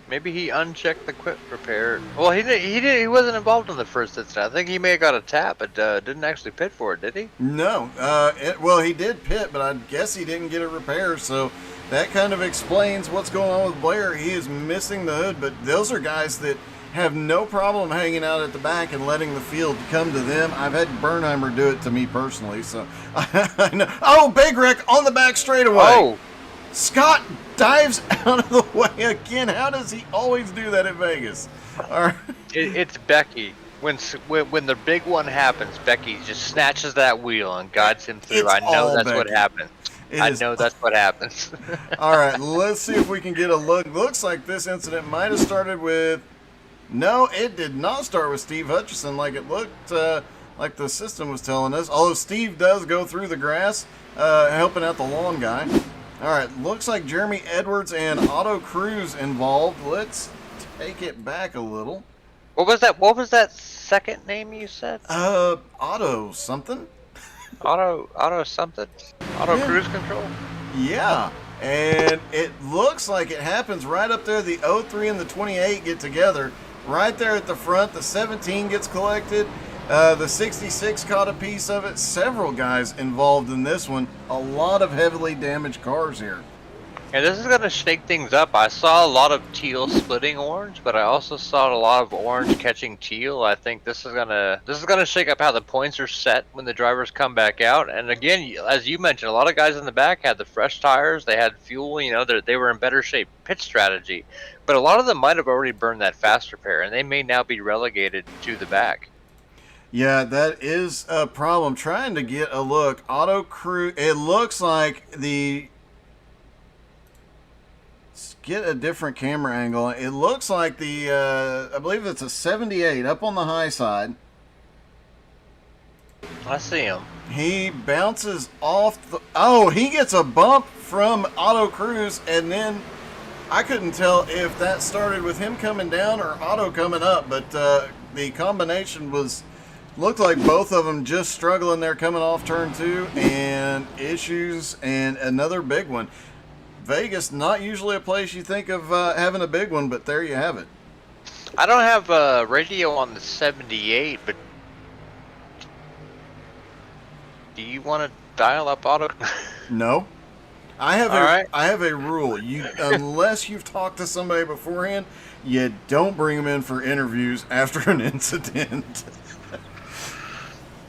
maybe he unchecked the quick repair. Well, he wasn't involved in the first incident. I think he may have got a tap, but didn't actually pit for it, did he? No. Well, he did pit, but I guess he didn't get it repaired, so that kind of explains what's going on with Blair. He is missing the hood, but those are guys that have no problem hanging out at the back and letting the field come to them. I've had Bernheimer do it to me personally, so I know. Oh, Big Rick on the back straightaway. Oh, Scott dives out of the way again. How does he always do that at Vegas? All right. it's Becky. When the big one happens, Becky just snatches that wheel and guides him through. It's I know all that's Becky. what happens. I know that's what happens. All right, let's see if we can get a look. Looks like this incident might have started with... No, it did not start with Steve Hutchison like it looked like the system was telling us. Although Steve does go through the grass, helping out the lawn guy. All right, looks like Jeremy Edwards and Otto Cruz involved. Let's take it back a little. What was that second name you said? Otto something? Auto something? Auto Yeah. cruise control? Yeah, and it looks like it happens right up there. The 03 and the 28 get together right there at the front. The 17 gets collected. The 66 caught a piece of it. Several guys involved in this one. A lot of heavily damaged cars here. And this is going to shake things up. I saw a lot of teal splitting orange, but I also saw a lot of orange catching teal. I think this is gonna shake up how the points are set when the drivers come back out. And again, as you mentioned, a lot of guys in the back had the fresh tires. They had fuel. You know, they were in better shape pit strategy. But a lot of them might have already burned that fast repair, and they may now be relegated to the back. Yeah, that is a problem. Trying to get a look. Auto Crew. It looks like the... Get a different camera angle. It looks like the, I believe it's a 78 up on the high side. I see him. He bounces off the... Oh, he gets a bump from Otto Cruz, and then I couldn't tell if that started with him coming down or Otto coming up, but the combination was... Looked like both of them just struggling there coming off turn 2, and issues, and another big one. Vegas, not usually a place you think of having a big one, but there you have it. I don't have radio on the 78, but do you want to dial up Auto? No. I have Alright. I have a rule. You unless you've talked to somebody beforehand, you don't bring them in for interviews after an incident.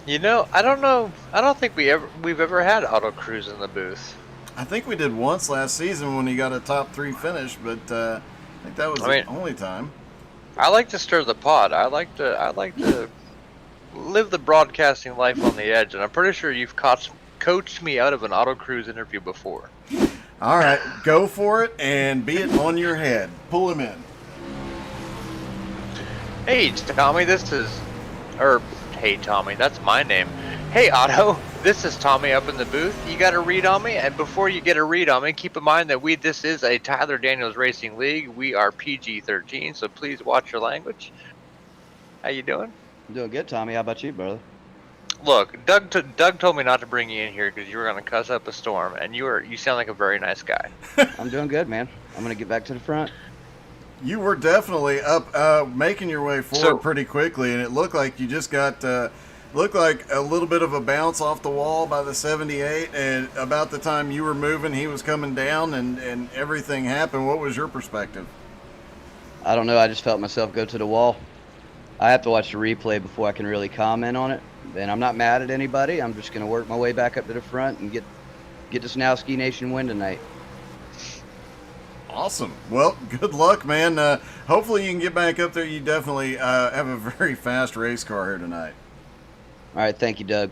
You know, I don't know. I don't think we've ever had Auto Cruise in the booth. I think we did once last season when he got a top 3 finish, but I think that was the only time. I like to stir the pot. I like to live the broadcasting life on the edge, and I'm pretty sure you've coached me out of an Auto Cruise interview before. All right, go for it and be it on your head. Pull him in. Hey, Tommy, hey, Tommy, that's my name. Hey, Otto, this is Tommy up in the booth. You got a read on me? And before you get a read on me, keep in mind that this is a Tyler Daniels Racing League. We are PG-13, so please watch your language. How you doing? I'm doing good, Tommy. How about you, brother? Look, Doug told me not to bring you in here because you were going to cuss up a storm, and you sound like a very nice guy. I'm doing good, man. I'm going to get back to the front. You were definitely up, making your way forward pretty quickly, and it looked like you just got... Looked like a little bit of a bounce off the wall by the 78, and about the time you were moving, he was coming down, and everything happened. What was your perspective? I don't know. I just felt myself go to the wall. I have to watch the replay before I can really comment on it. And I'm not mad at anybody. I'm just going to work my way back up to the front and get this Nowski Nation win tonight. Awesome. Well, good luck, man. Hopefully you can get back up there. You definitely have a very fast race car here tonight. All right, thank you, Doug.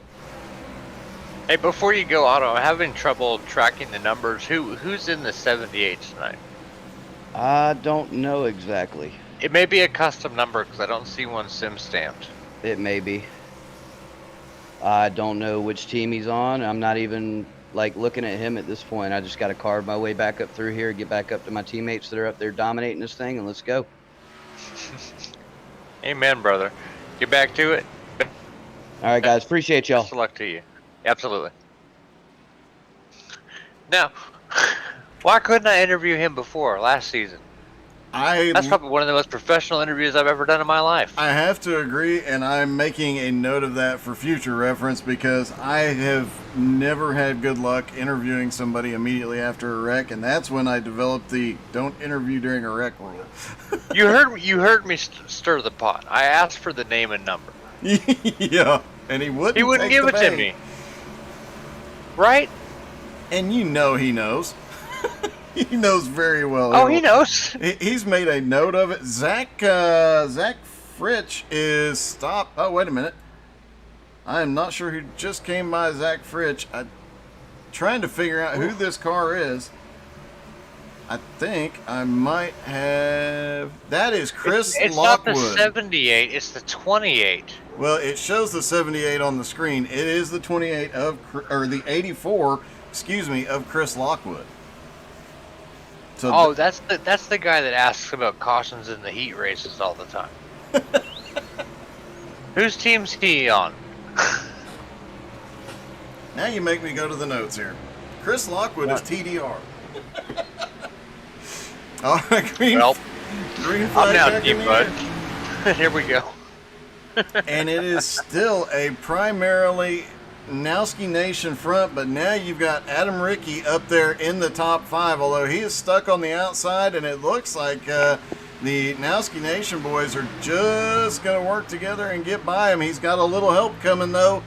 Hey, before you go, Otto, I'm having trouble tracking the numbers. Who's in the 78 tonight? I don't know exactly. It may be a custom number because I don't see one sim stamped. It may be. I don't know which team he's on. I'm not even like looking at him at this point. I just got to carve my way back up through here, get back up to my teammates that are up there dominating this thing, and let's go. Amen, brother. Get back to it. All right, guys. Appreciate y'all. Best of luck to you. Absolutely. Now, why couldn't I interview him before last season? That's probably one of the most professional interviews I've ever done in my life. I have to agree, and I'm making a note of that for future reference because I have never had good luck interviewing somebody immediately after a wreck, and that's when I developed the don't interview during a wreck rule. You heard me stir the pot. I asked for the name and number. Yeah, and he wouldn't. He wouldn't give it to me. Right? And you know he knows. He knows very well. Oh, he knows. He's made a note of it. Zach Fritch is stopped. Oh, wait a minute. I am not sure who just came by Zach Fritch. I'm trying to figure out who this car is. I think I might have... That is Chris Lockwood. It's not the 78, it's the 28. Well, it shows the 78 on the screen. It is the 28 of... Or the 84, excuse me, of Chris Lockwood. So that's the guy that asks about cautions in the heat races all the time. Whose team's he on? Now you make me go to the notes here. Chris Lockwood is TDR. All right, green flag I'm now back deep, in the bud. air. Here we go. And it is still a primarily Nowski Nation front, but now you've got Adam Rickey up there in the top 5, although he is stuck on the outside, and it looks like the Nowski Nation boys are just going to work together and get by him. He's got a little help coming, though.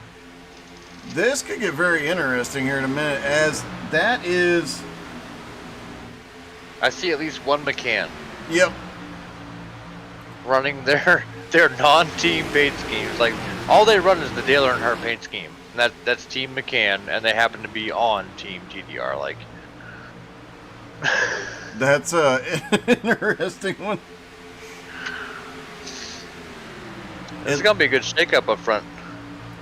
This could get very interesting here in a minute, as that is... I see at least one McCann Yep. running their non-team paint schemes. Like, all they run is the Dale Earnhardt paint scheme. And that's Team McCann, and they happen to be on Team TDR. Like, That's an interesting one. it's gonna be a good shakeup up front.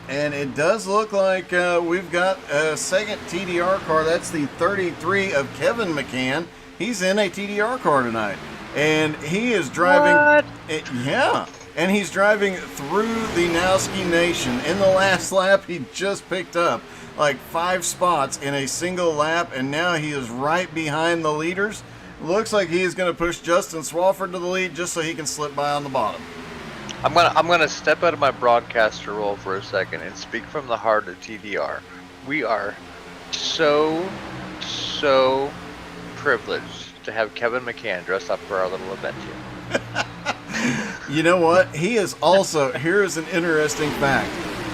And it does look like we've got a second TDR car. That's the 33 of Kevin McCann. He's in a TDR car tonight. And he is driving... What? Yeah. And he's driving through the Nowski Nation. In the last lap, he just picked up like 5 spots in a single lap. And now he is right behind the leaders. Looks like he is going to push Justin Swafford to the lead just so he can slip by on the bottom. I'm gonna step out of my broadcaster role for a second and speak from the heart of TDR. We are so privileged to have Kevin McCann dress up for our little event here. You know what? He is also, here is an interesting fact.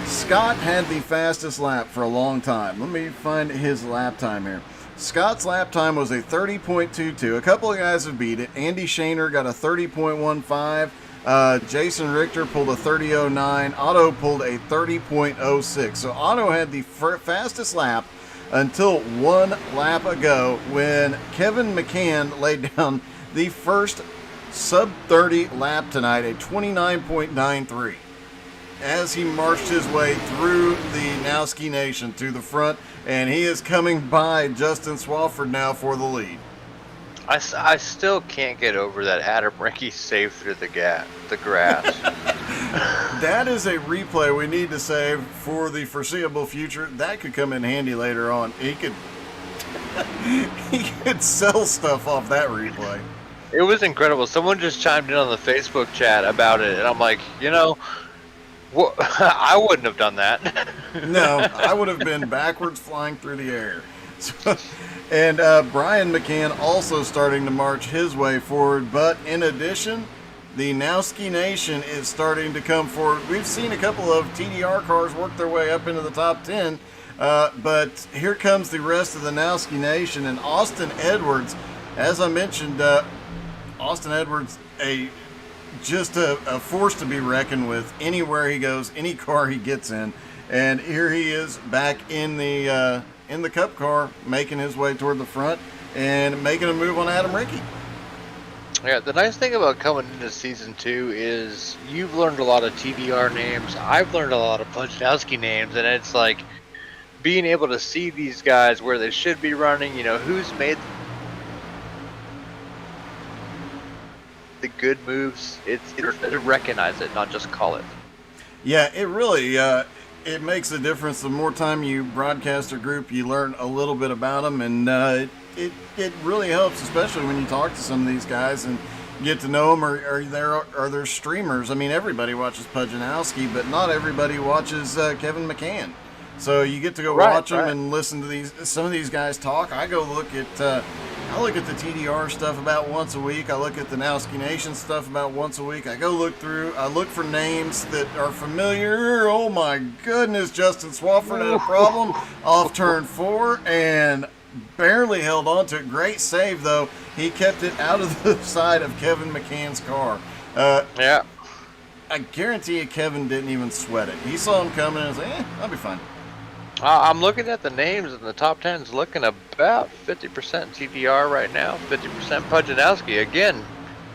Scott had the fastest lap for a long time. Let me find his lap time here. Scott's lap time was a 30.22. A couple of guys have beat it. Andy Shaner got a 30.15. Jason Richter pulled a 30.09. Otto pulled a 30.06. So Otto had the fastest lap until one lap ago when Kevin McCann laid down the first sub-30 lap tonight, a 29.93, as he marched his way through the Nowski Nation to the front, and he is coming by Justin Swafford now for the lead. I still can't get over that Adam Rickey saved through the grass. That is a replay we need to save for the foreseeable future. That could come in handy later on. He could sell stuff off that replay. It was incredible. Someone just chimed in on the Facebook chat about it, and I'm like, you know, I wouldn't have done that. No, I would have been backwards flying through the air. So, and Brian McCann also starting to march his way forward. But in addition, the Nowski Nation is starting to come forward. We've seen a couple of TDR cars work their way up into the top 10, but here comes the rest of the Nowski Nation, and Austin Edwards, as I mentioned, Austin Edwards, just a force to be reckoned with anywhere he goes, any car he gets in. And here he is back in the Cup car, making his way toward the front and making a move on Adam Rickey. Yeah, the nice thing about coming into season 2 is you've learned a lot of TDR names. I've learned a lot of Pudgaknowski names, and it's like being able to see these guys where they should be running. Who's made the good moves. It's to recognize it, not just call it. Yeah, it really it makes a difference. The more time you broadcast a group, you learn a little bit about them, and it really helps, especially when you talk to some of these guys and get to know them, or they're streamers. I mean, everybody watches Pudgaknowski, but not everybody watches Kevin McCann. So you get to go watch them and listen to some of these guys talk. I go look at the TDR stuff about once a week. I look at the Nowski Nation stuff about once a week. I look for names that are familiar. Oh my goodness, Justin Swafford had a problem off turn 4 and barely held on to it. Great save though. He kept it out of the side of Kevin McCann's car. Yeah. I guarantee you Kevin didn't even sweat it. He saw him coming and was like, I'll be fine. I'm looking at the names, and the top 10 is looking about 50% TDR right now, 50% Pudgaknowski. Again,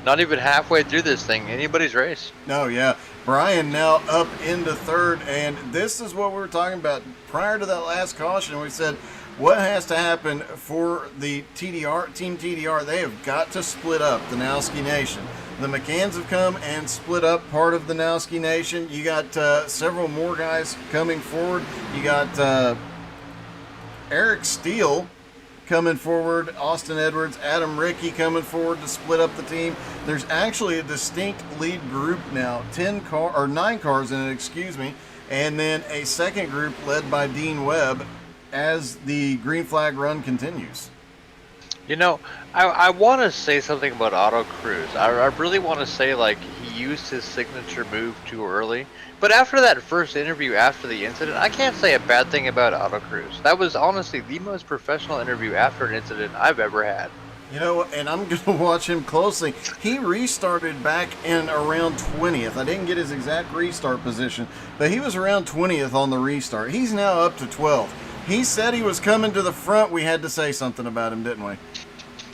not even halfway through this thing. Anybody's race. Oh, yeah. Brian now up into third, and this is what we were talking about prior to that last caution. We said, what has to happen for the TDR, Team TDR? They have got to split up the Nowski Nation. The McCanns have come and split up part of the Nowski Nation. You got several more guys coming forward. You got Eric Steele coming forward, Austin Edwards, Adam Rickey coming forward to split up the team. There's actually a distinct lead group now, 9 cars in it, excuse me, and then a second group led by Dean Webb as the green flag run continues. I want to say something about Otto Cruz. I really want to say, like, he used his signature move too early. But after that first interview after the incident, I can't say a bad thing about Otto Cruz. That was honestly the most professional interview after an incident I've ever had. And I'm going to watch him closely. He restarted back in around 20th. I didn't get his exact restart position, but he was around 20th on the restart. He's now up to 12th. He said he was coming to the front. We had to say something about him, didn't we?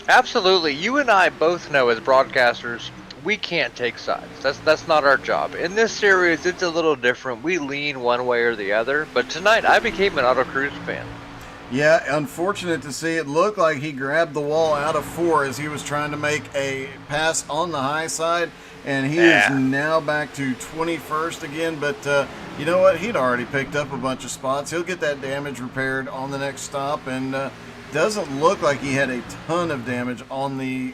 Absolutely. You and I both know as broadcasters, we can't take sides. That's not our job. In this series, it's a little different. We lean one way or the other. But tonight, I became an Otto Cruz fan. Yeah, unfortunate to see. It looked like he grabbed the wall out of 4 as he was trying to make a pass on the high side. And he is now back to 21st again. But you know what? He'd already picked up a bunch of spots. He'll get that damage repaired on the next stop. And doesn't look like he had a ton of damage on the...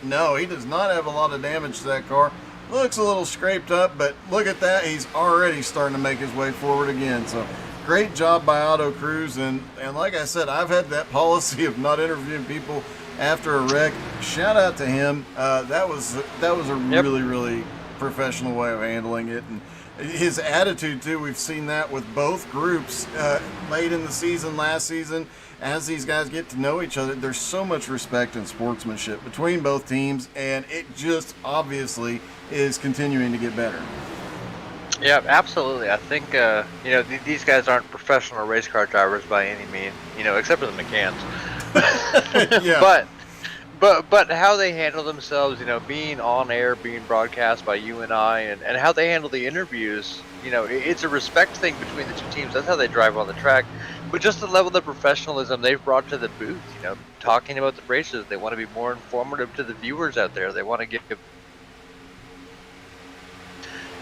No, he does not have a lot of damage to that car. Looks a little scraped up, but look at that. He's already starting to make his way forward again. So great job by Otto Cruz. And like I said, I've had that policy of not interviewing people after a wreck. Shout out to him. That was a really, really professional way of handling it. And his attitude, too, we've seen that with both groups late in the season, last season. As these guys get to know each other, there's so much respect and sportsmanship between both teams, and it just obviously is continuing to get better. Yeah, absolutely. I think these guys aren't professional race car drivers by any means, except for the McCanns. Yeah. But how they handle themselves, being on air, being broadcast by you and I, and how they handle the interviews, it's a respect thing between the two teams. That's how they drive on the track. But just the level of professionalism they've brought to the booth, talking about the races, they want to be more informative to the viewers out there. They want to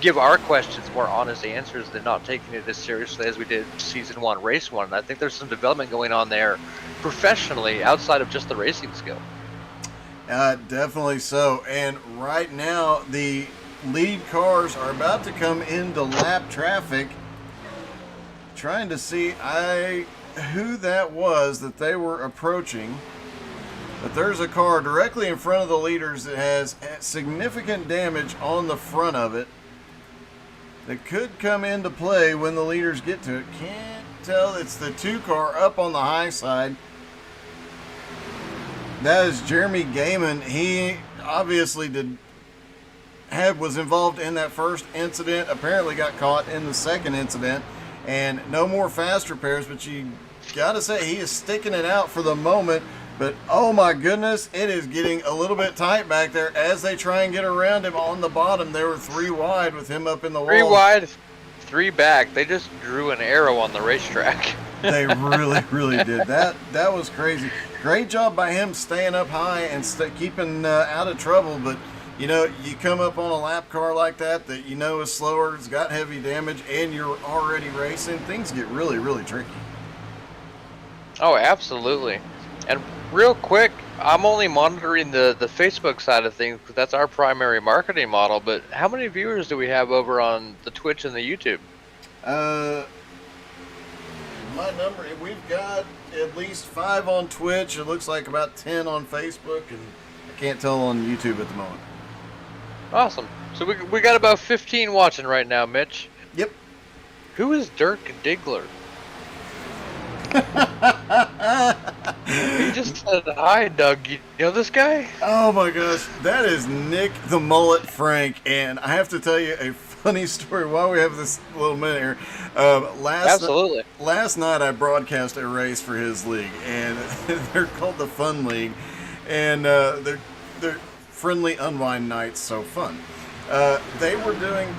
give our questions more honest answers than not taking it as seriously as we did season 1, race 1. And I think there's some development going on there professionally outside of just the racing skill. Definitely so. And right now, the lead cars are about to come into lap traffic. Trying to see who that was that they were approaching. But there's a car directly in front of the leaders that has significant damage on the front of it that could come into play when the leaders get to it. Can't tell. It's the 2 car up on the high side. That is Jeremy Gaiman. He obviously was involved in that first incident. Apparently got caught in the second incident. And no more fast repairs, but you got to say he is sticking it out for the moment. But oh my goodness, it is getting a little bit tight back there as they try and get around him on the bottom. They were 3 wide with him up in the wall. 3 wide, 3 back. They just drew an arrow on the racetrack. They really did. That was crazy. Great job by him staying up high and keeping out of trouble. But you know, you come up on a lap car like that you know is slower, it's got heavy damage, and you're already racing. Things get really tricky. Oh, absolutely. And real quick, I'm only monitoring the Facebook side of things because that's our primary marketing model. But how many viewers do we have over on the Twitch and the YouTube? My number, we've got at least 5 on Twitch. It looks like about 10 on Facebook, and I can't tell on YouTube at the moment. Awesome. So we got about 15 watching right now, Mitch. Yep. Who is Dirk Diggler? He just said, "Hi, Doug. You know this guy?" Oh my gosh, that is Nick the Mullet Frank, and I have to tell you a funny story while we have this little minute here. Absolutely. Last night I broadcast a race for his league, and they're called the Fun League, and they're friendly unwind nights, so fun. They were doing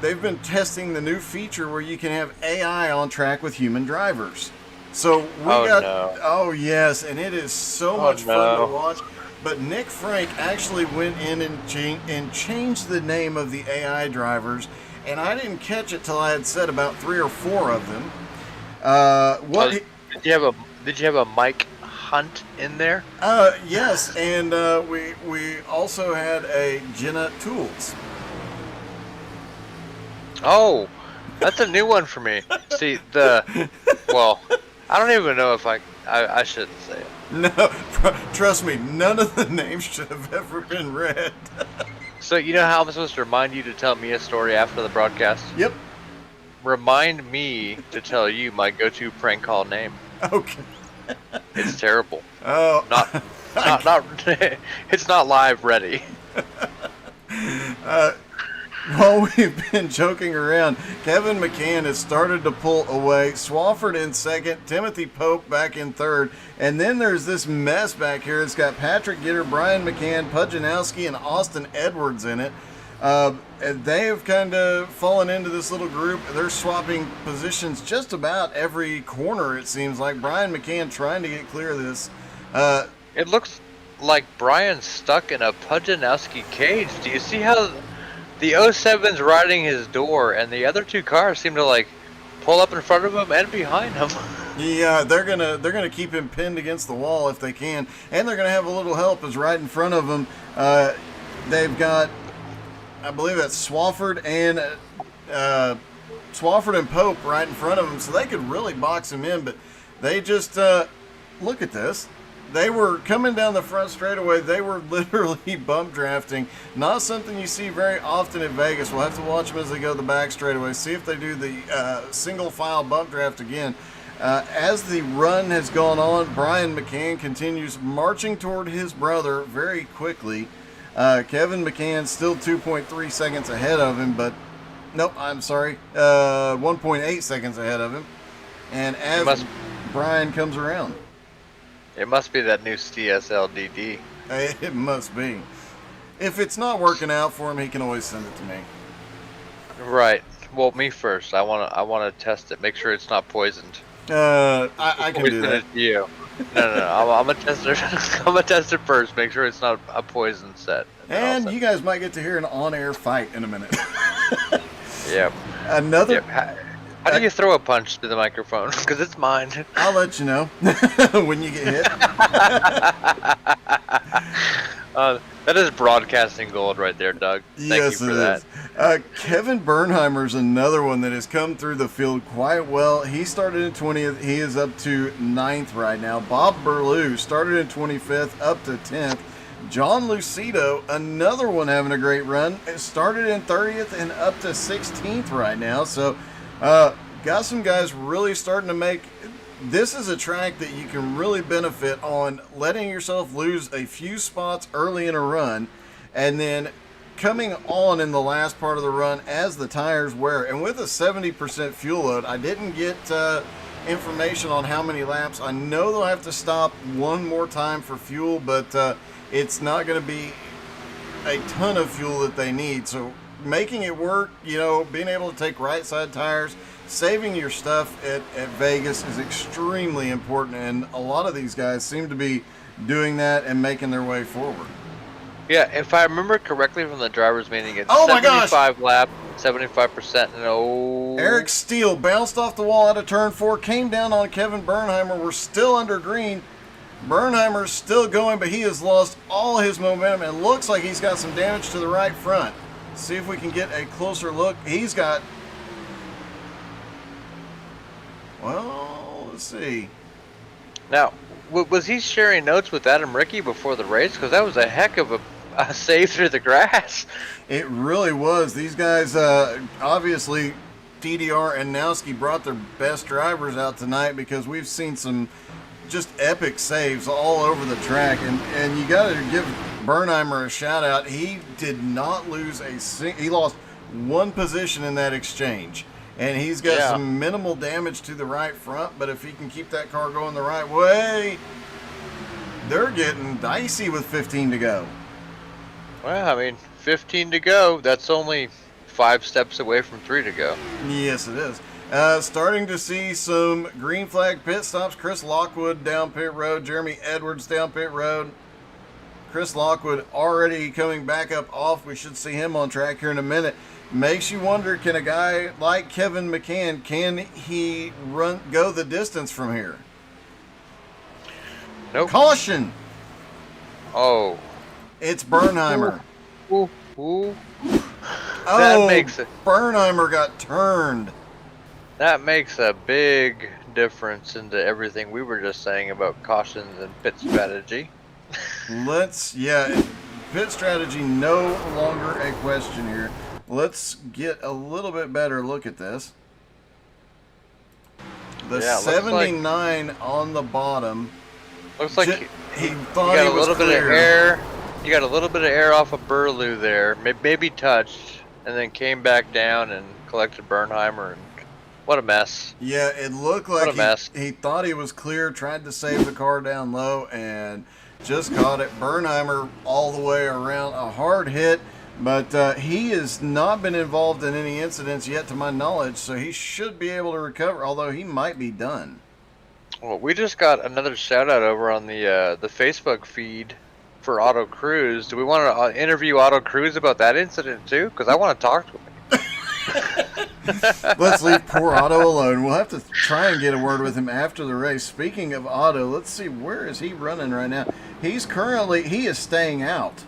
they've been testing the new feature where you can have AI on track with human drivers. So oh yes, and it is so much fun to watch. But Nick Frank actually went in and changed the name of the AI drivers, and I didn't catch it till I had said about 3 or 4 of them. Did you have a Mike Hunt in there? Yes, and we also had a Jenna Tools. Oh, that's a new one for me. See, I don't even know if I shouldn't say it. No, trust me, none of the names should have ever been read. So you know how I'm supposed to remind you to tell me a story after the broadcast? Yep. Remind me to tell you my go-to prank call name. Okay. It's terrible. Oh. Not it's not live ready. While we've been joking around, Kevin McCann has started to pull away. Swafford in second, Timothy Pope back in third, and then there's this mess back here. It's got Patrick Gitter, Brian McCann, Pudgaknowski, and Austin Edwards in it. And they have kind of fallen into this little group. They're swapping positions just about every corner, it seems like. Brian McCann trying to get clear of this. It looks like Brian's stuck in a Pudgaknowski cage. Do you see how the 07's riding his door, and the other 2 cars seem to like pull up in front of him and behind him? Yeah, they're gonna keep him pinned against the wall if they can, and they're gonna have a little help as right in front of them. They've got, I believe that's Swafford and Pope right in front of them, so they could really box him in. But they just look at this. They were coming down the front straightaway. They were literally bump drafting. Not something you see very often in Vegas. We'll have to watch them as they go the back straightaway. See if they do the single file bump draft again. As the run has gone on, Brian McCann continues marching toward his brother very quickly. Kevin McCann still 2.3 seconds ahead of him, but nope, I'm sorry, 1.8 seconds ahead of him. And as Brian comes around, it must be that new CSLDD. It must be. If it's not working out for him, he can always send it to me. Right. Well, me first. I wanna test it. Make sure it's not poisoned. I can do that. It to you. No. I'm gonna test it. I'm gonna test it first. Make sure it's not a poison set. And you guys might get to hear an on-air fight in a minute. Yep. Another. Yep. How do you throw a punch to the microphone? Because it's mine. I'll let you know when you get hit. That is broadcasting gold right there, Doug. Thank you for that. Kevin Bernheimer's another one that has come through the field quite well. He started in 20th. He is up to 9th right now. Bob Burlew started in 25th, up to 10th. John Lucido, another one having a great run, started in 30th and up to 16th right now. So, got some guys really starting to make. This is a track that you can really benefit on letting yourself lose a few spots early in a run and then coming on in the last part of the run as the tires wear. And with a 70% fuel load, I didn't get information on how many laps. I know they'll have to stop one more time for fuel, but it's not going to be a ton of fuel that they need. So making it work, being able to take right side tires, saving your stuff at Vegas is extremely important, and a lot of these guys seem to be doing that and making their way forward. Yeah, if I remember correctly from the driver's meeting, it's Oh my gosh! 75 lap, 75%, and Eric Steele bounced off the wall out of turn 4, came down on Kevin Bernheimer. We're still under green. Bernheimer's still going, but he has lost all his momentum and looks like he's got some damage to the right front. See if we can get a closer look. He's got... Well, let's see. Now, was he sharing notes with Adam Rickey before the race? Because that was a heck of a save through the grass. It really was. These guys, obviously, TDR and Nowski brought their best drivers out tonight because we've seen some just epic saves all over the track. And you got to give Bernheimer a shout out. He did not lose he lost one position in that exchange. And he's got some minimal damage to the right front, but if he can keep that car going the right way, they're getting dicey with 15 to go. Well, I mean, 15 to go. That's only 5 steps away from 3 to go. Yes, it is. Starting to see some green flag pit stops. Chris Lockwood down pit road. Jeremy Edwards down pit road. Chris Lockwood already coming back up off. We should see him on track here in a minute. Makes you wonder, can a guy like Kevin McCann, can he go the distance from here? Nope. Caution! Oh. It's Bernheimer. Ooh. Ooh. Oh, That makes it. Bernheimer got turned. That makes a big difference into everything we were just saying about cautions and pit strategy. Pit strategy no longer a question here. Let's get a little bit better look at this. The 79 on the bottom. Looks like he thought got he a was little bit of clear. air. You got a little bit of air off of Burlew there, maybe touched, and then came back down and collected Bernheimer. And what a mess! Yeah, it looked like he thought he was clear, tried to save the car down low, and just caught it. Bernheimer all the way around, a hard hit. But he has not been involved in any incidents yet to my knowledge, so he should be able to recover, although he might be done. Well, we just got another shout out over on the Facebook feed for Auto Cruz. Do we want to interview Auto Cruz about that incident too? Because I want to talk to him. Let's leave poor Otto alone. We'll have to try and get a word with him after the race. Speaking of Otto, let's see, where is he running right now? He is staying out.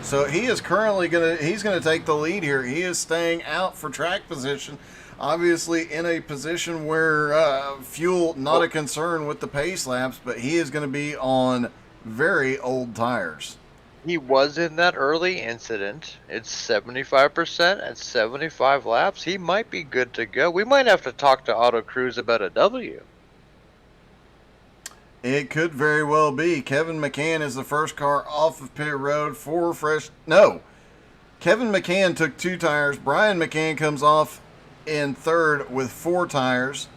So he is currently he's gonna take the lead here. He is staying out for track position. Obviously in a position where fuel not a concern with the pace laps, but he is going to be on very old tires. He was in that early incident. It's 75% at 75 laps. He might be good to go. We might have to talk to Auto Cruz about a W. It could very well be. Kevin McCann is the first car off of pit road. Kevin McCann took 2 tires. Brian McCann comes off in third with 4 tires.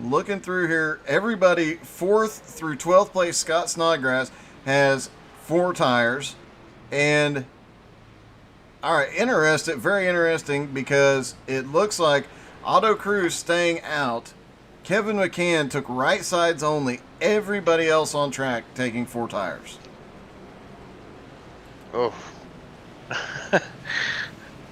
Looking through here, everybody 4th through 12th place, Scott Snodgrass, has 4 tires. And, all right, very interesting, because it looks like Auto Cruz staying out. Kevin McCann took right sides only. Everybody else on track taking 4 tires. Oh.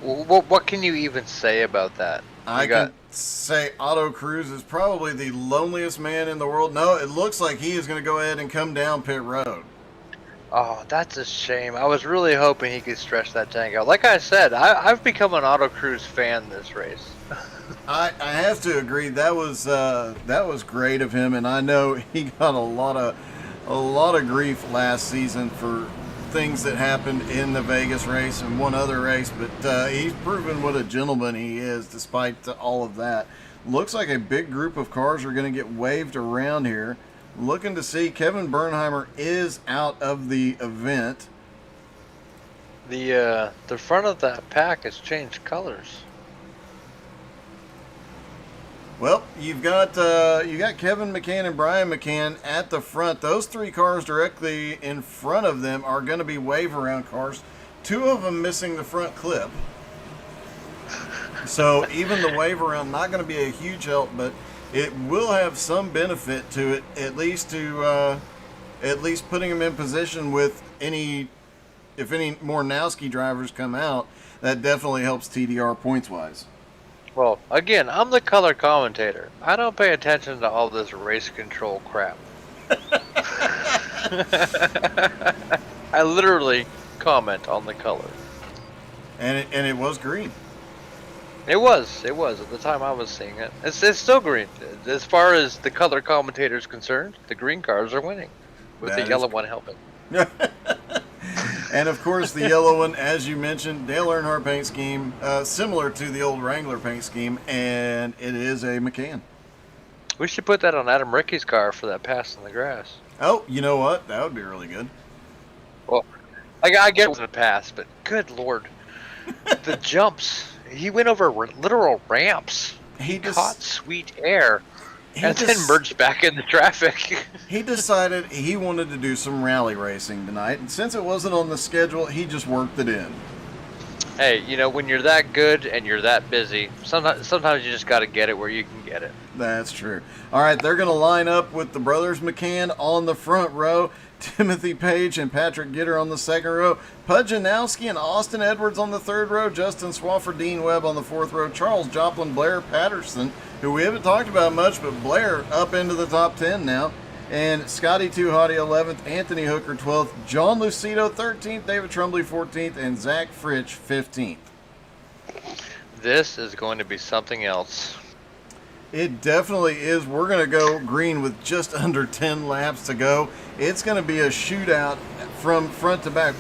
What can you even say about that? I can say Otto Cruz is probably the loneliest man in the world. No, it looks like he is going to go ahead and come down pit road. Oh, that's a shame. I was really hoping he could stretch that tank out. Like I said, I've become an Otto Cruz fan this race. I have to agree. That was great of him, and I know he got a lot of grief last season for things that happened in the Vegas race and one other race, but he's proven what a gentleman he is despite all of that. Looks like a big group of cars are going to get waved around here. Looking to see Kevin Bernheimer is out of the event. The front of that pack has changed colors. Well, you got Kevin McCann and Brian McCann at the front. Those three cars directly in front of them are going to be wave around cars. Two of them missing the front clip. So even the wave around not going to be a huge help, but it will have some benefit to it, at least putting them in position with if any more Nowski drivers come out. That definitely helps TDR points wise. Well, again, I'm the color commentator. I don't pay attention to all this race control crap. I literally comment on the color. And it was green. It was at the time I was seeing it. It's still green. As far as the color commentator is concerned, the green cars are winning with the yellow one helping. And of course, the yellow one, as you mentioned, Dale Earnhardt paint scheme, similar to the old Wrangler paint scheme, and it is a McCann. We should put that on Adam Rickey's car for that pass in the grass. Oh, you know what? That would be really good. Well, I get it was a pass, but good lord, the jumps. He went over literal ramps. He caught sweet air and then merged back into traffic. He decided he wanted to do some rally racing tonight, and since it wasn't on the schedule, he just worked it in. Hey, you know, when you're that good and you're that busy, sometimes you just got to get it where you can get it. That's true. All right, they're going to line up with the brothers McCann on the front row, Timothy Page and Patrick Gitter on the second row, Pudgaknowski and Austin Edwards on the third row, Justin Swafford, Dean Webb on the fourth row, Charles Joplin, Blair Patterson, who we haven't talked about much, but Blair up into the top 10 now, and Scotty Too Hottie 11th, Anthony Hooker 12th, John Lucido 13th, David Trumbley 14th, and Zach Fritsch 15th. This is going to be something else. It definitely is. We're going to go green with just under 10 laps to go. It's going to be a shootout from front to back.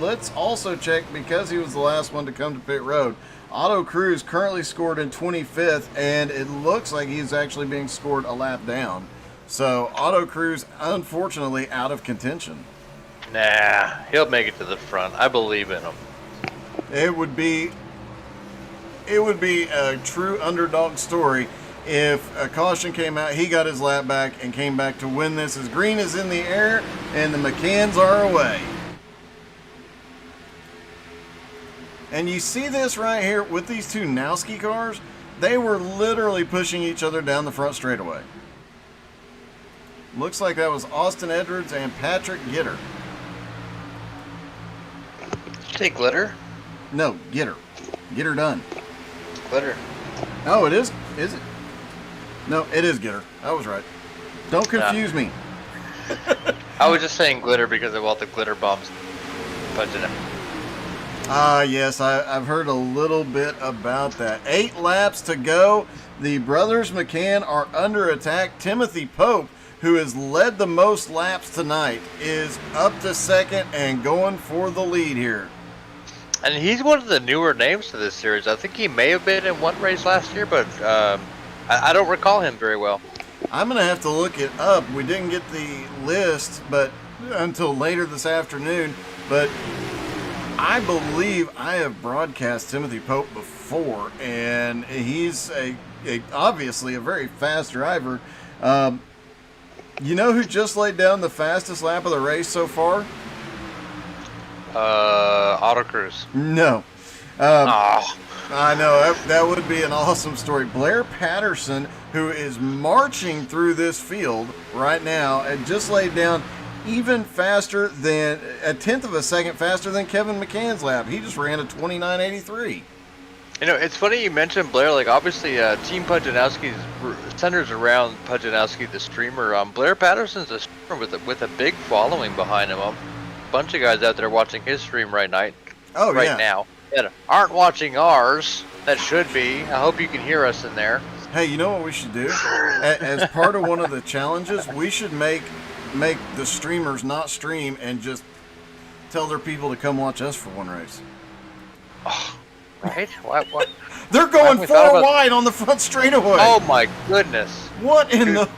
Let's also check, because he was the last one to come to pit road. Otto Cruz currently scored in 25th, and it looks like he's actually being scored a lap down. So Otto Cruz, unfortunately, out of contention. Nah, he'll make it to the front. I believe in him. It would be a true underdog story if a caution came out, he got his lap back and came back to win this, as green is in the air and the McCanns are away. And you see this right here with these two Nowski cars. They were literally pushing each other down the front straightaway. Looks like that was Austin Edwards and Patrick Gitter. Did you say glitter? No, Gitter. Gitter done. Glitter. Oh, it is? Is it? No, it is Gitter. I was right. Don't confuse me. I was just saying glitter because of all the glitter bombs. Yes, I've heard a little bit about that. 8 laps to go. The brothers McCann are under attack. Timothy Pope, who has led the most laps tonight, is up to second and going for the lead here. And he's one of the newer names to this series. I think he may have been in one race last year, but I don't recall him very well. I'm going to have to look it up. We didn't get the list until later this afternoon, but I believe I have broadcast Timothy Pope before, and he's obviously a very fast driver. You know who just laid down the fastest lap of the race so far? Otto Cruz. No. I know, that would be an awesome story. Blair Patterson, who is marching through this field right now, and just laid down even faster than a tenth of a second faster than Kevin McCann's lap. He just ran a 29.83. You know, it's funny you mentioned Blair. Like, obviously, Team Pudgaknowski centers around Pudgaknowski, the streamer. Blair Patterson's a streamer with a big following behind him. A bunch of guys out there watching his stream right now that aren't watching ours. That should be. I hope you can hear us in there. Hey, you know what we should do? As part of one of the challenges, we should make the streamers not stream and just tell their people to come watch us for one race. Oh, right? What? They're going four wide on the front straightaway. Oh my goodness! What in the?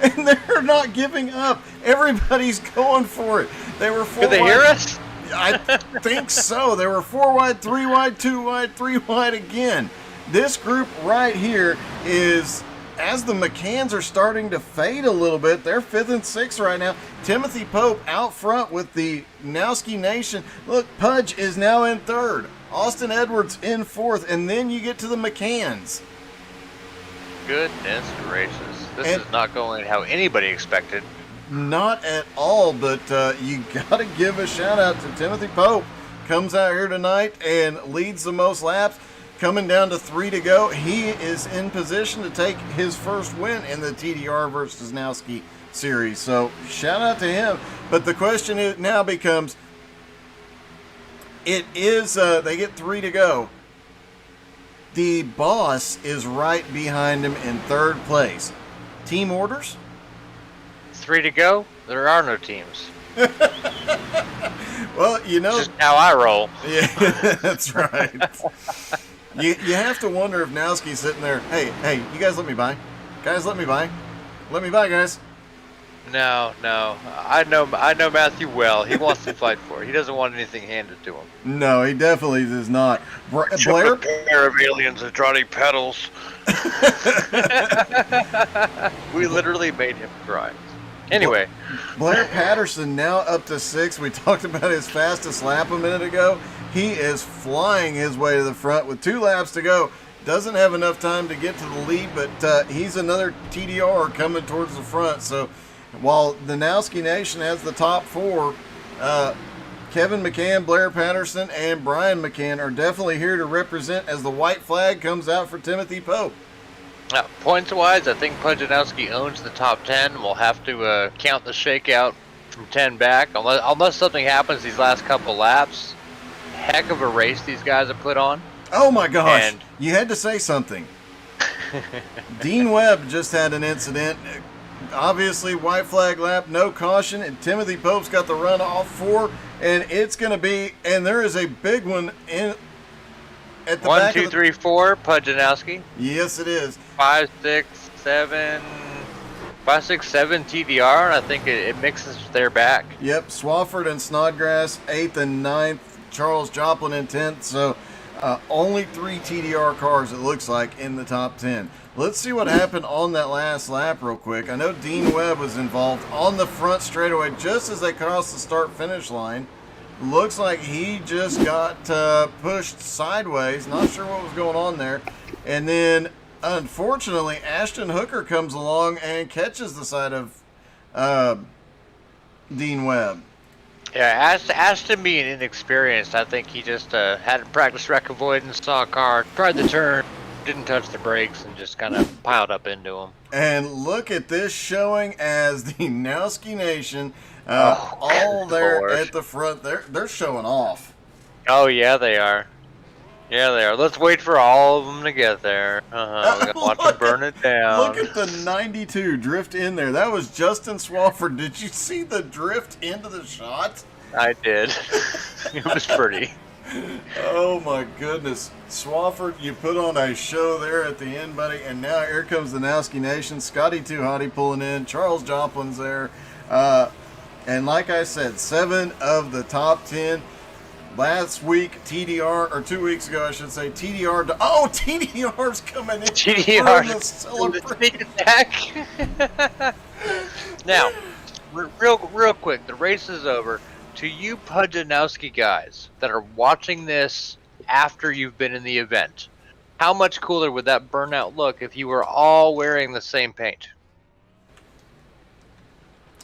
And they're not giving up. Everybody's going for it. They were four. Could they hear us? I think so. They were 4 wide, 3 wide, 2 wide, 3 wide again. This group right here is, as the McCanns are starting to fade a little bit, they're 5th and 6th right now. Timothy Pope out front with the Knowski Nation. Look, Pudge is now in 3rd. Austin Edwards in 4th, and then you get to the McCanns. Goodness gracious. This is not going how anybody expected. Not at all, but you got to give a shout out to Timothy Pope. Comes out here tonight and leads the most laps. Coming down to 3 to go, he is in position to take his first win in the TDR versus Knowski series. So shout out to him. But the question now becomes, they get 3 to go. The boss is right behind him in 3rd place. Team orders? 3 to go? There are no teams. Well, you know. Just how I roll. Yeah, that's right. You have to wonder if Knowski's sitting there, hey, you guys let me by. Guys, let me by. Let me by, guys. No. I know Matthew well. He wants to fight for it. He doesn't want anything handed to him. No, he definitely does not. Blair? A pair of aliens with Johnny pedals. We literally made him cry. Anyway. Blair Patterson now up to 6th. We talked about his fastest lap a minute ago. He is flying his way to the front with 2 laps to go. Doesn't have enough time to get to the lead, but he's another TDR coming towards the front. So while the Knowski Nation has the top 4, Kevin McCann, Blair Patterson, and Brian McCann are definitely here to represent as the white flag comes out for Timothy Pope. Now, points-wise, I think Pudgaknowski owns the top 10. We'll have to count the shakeout from 10 back, unless something happens these last couple laps. Heck of a race these guys have put on. Oh my gosh, you had to say something. Dean Webb just had an incident. Obviously, white flag lap, no caution, and Timothy Pope's got the run off 4, and it's going to be, and there is a big one in at the 1, back 2, 3, 4, Pudgaknowski. Yes, it is. 5, 6, 7 TDR, and I think it mixes their back. Yep, Swafford and Snodgrass, 8th and 9th. Charles Joplin in 10th. So only 3 TDR cars, it looks like, in the top 10. Let's see what happened on that last lap real quick. I know Dean Webb was involved on the front straightaway just as they crossed the start-finish line. Looks like he just got pushed sideways. Not sure what was going on there. And then, unfortunately, Ashton Hooker comes along and catches the side of Dean Webb. Yeah, Ashton being inexperienced, I think he just hadn't practiced wreck avoidance, saw a car, tried the turn, didn't touch the brakes, and just kind of piled up into him. And look at this showing as the Knowski Nation, all there at the front. They're showing off. Oh, yeah, they are. Yeah, they are. Let's wait for all of them to get there. We gotta watch them burn it down. Look at the 92 drift in there. That was Justin Swafford. Did you see the drift into the shot? I did. It was pretty. Oh my goodness. Swafford, you put on a show there at the end, buddy. And now here comes the Knowski Nation. Scotty Too Hottie pulling in. Charles Joplin's there. And like I said, 7 of the top 10. Last week, TDR, or 2 weeks ago, I should say, TDR's coming in. TDR's sneak attack. Now, real quick, the race is over. To you Pudgaknowski guys that are watching this after you've been in the event, how much cooler would that burnout look if you were all wearing the same paint?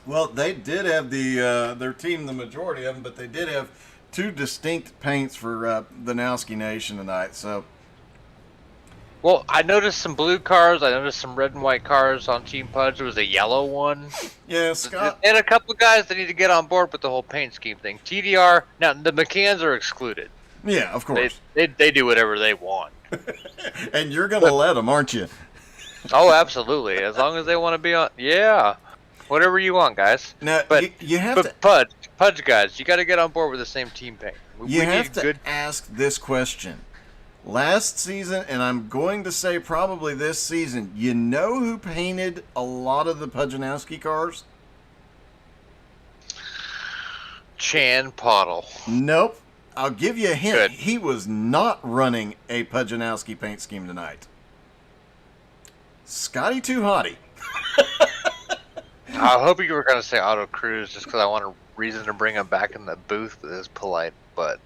Well, they did have their team, the majority of them, but they did have 2 distinct paints for the Knowski Nation tonight. So Well, I noticed some blue cars. I noticed some red and white cars on Team Pudge. There was a yellow one. Yeah, Scott. And a couple of guys that need to get on board with the whole paint scheme thing. TDR, now the McCanns are excluded. Yeah, of course. They do whatever they want. And you're going to let them, aren't you? Oh, absolutely. As long as they want to be on. Yeah. Whatever you want, guys. Now, But you have to Pudge guys, you got to get on board with the same team paint. You We have need to good. ask this question. Last season, and I'm going to say probably this season, you know who painted a lot of the Pudgaknowski cars? Chan Pottle. Nope. I'll give you a hint. Good. He was not running a Pudgaknowski paint scheme tonight. Scotty Too Hottie. I hope you were going to say Auto Cruz just because I want a reason to bring him back in the booth that is polite, but.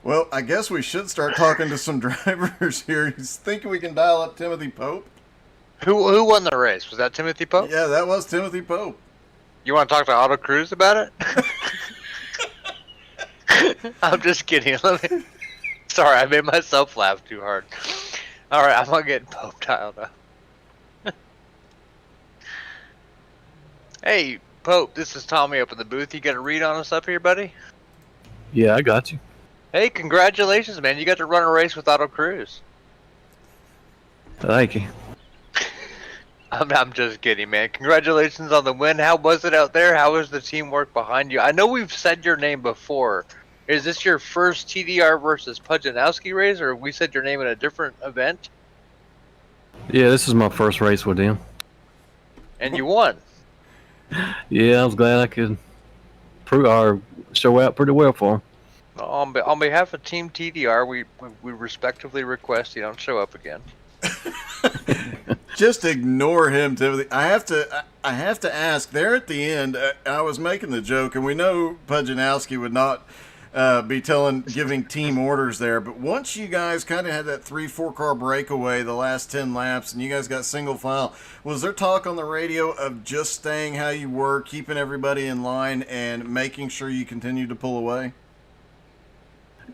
Well, I guess we should start talking to some drivers here. He's thinking we can dial up Timothy Pope. Who won the race? Was that Timothy Pope? Yeah, that was Timothy Pope. You want to talk to Auto Cruz about it? I'm just kidding. Sorry, I made myself laugh too hard. All right, I'm gonna get Pope dialed up. Hey, Pope, this is Tommy up in the booth. You got a read on us up here, buddy? Yeah, I got you. Hey, congratulations, man. You got to run a race with Auto Cruz. Thank you. I'm just kidding, man. Congratulations on the win. How was it out there? How was the teamwork behind you? I know we've said your name before. Is this your first TDR versus Pudgaknowski race, or we said your name in a different event? Yeah, this is my first race with him. And you won. Yeah, I was glad I could show out pretty well for him. On behalf of Team TDR, we respectively request you don't show up again. Just ignore him, Timothy. I have to ask. There at the end, I was making the joke, and we know Pudgaknowski would not be giving team orders there. But once you guys kind of had that 3-4 car breakaway the last 10 laps, and you guys got single file, was there talk on the radio of just staying how you were, keeping everybody in line, and making sure you continued to pull away?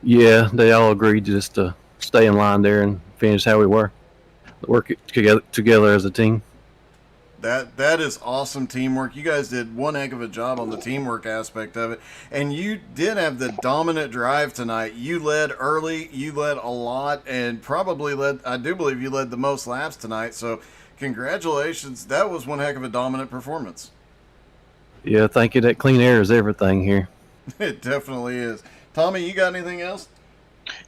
Yeah, they all agreed just to stay in line there and finish how we were. Work together as a team. That is awesome teamwork. You guys did one heck of a job on the teamwork aspect of it. And you did have the dominant drive tonight. You led early, you led a lot, and probably I do believe you led the most laps tonight. So congratulations. That was one heck of a dominant performance. Yeah, thank you. That clean air is everything here. It definitely is. Tommy, you got anything else?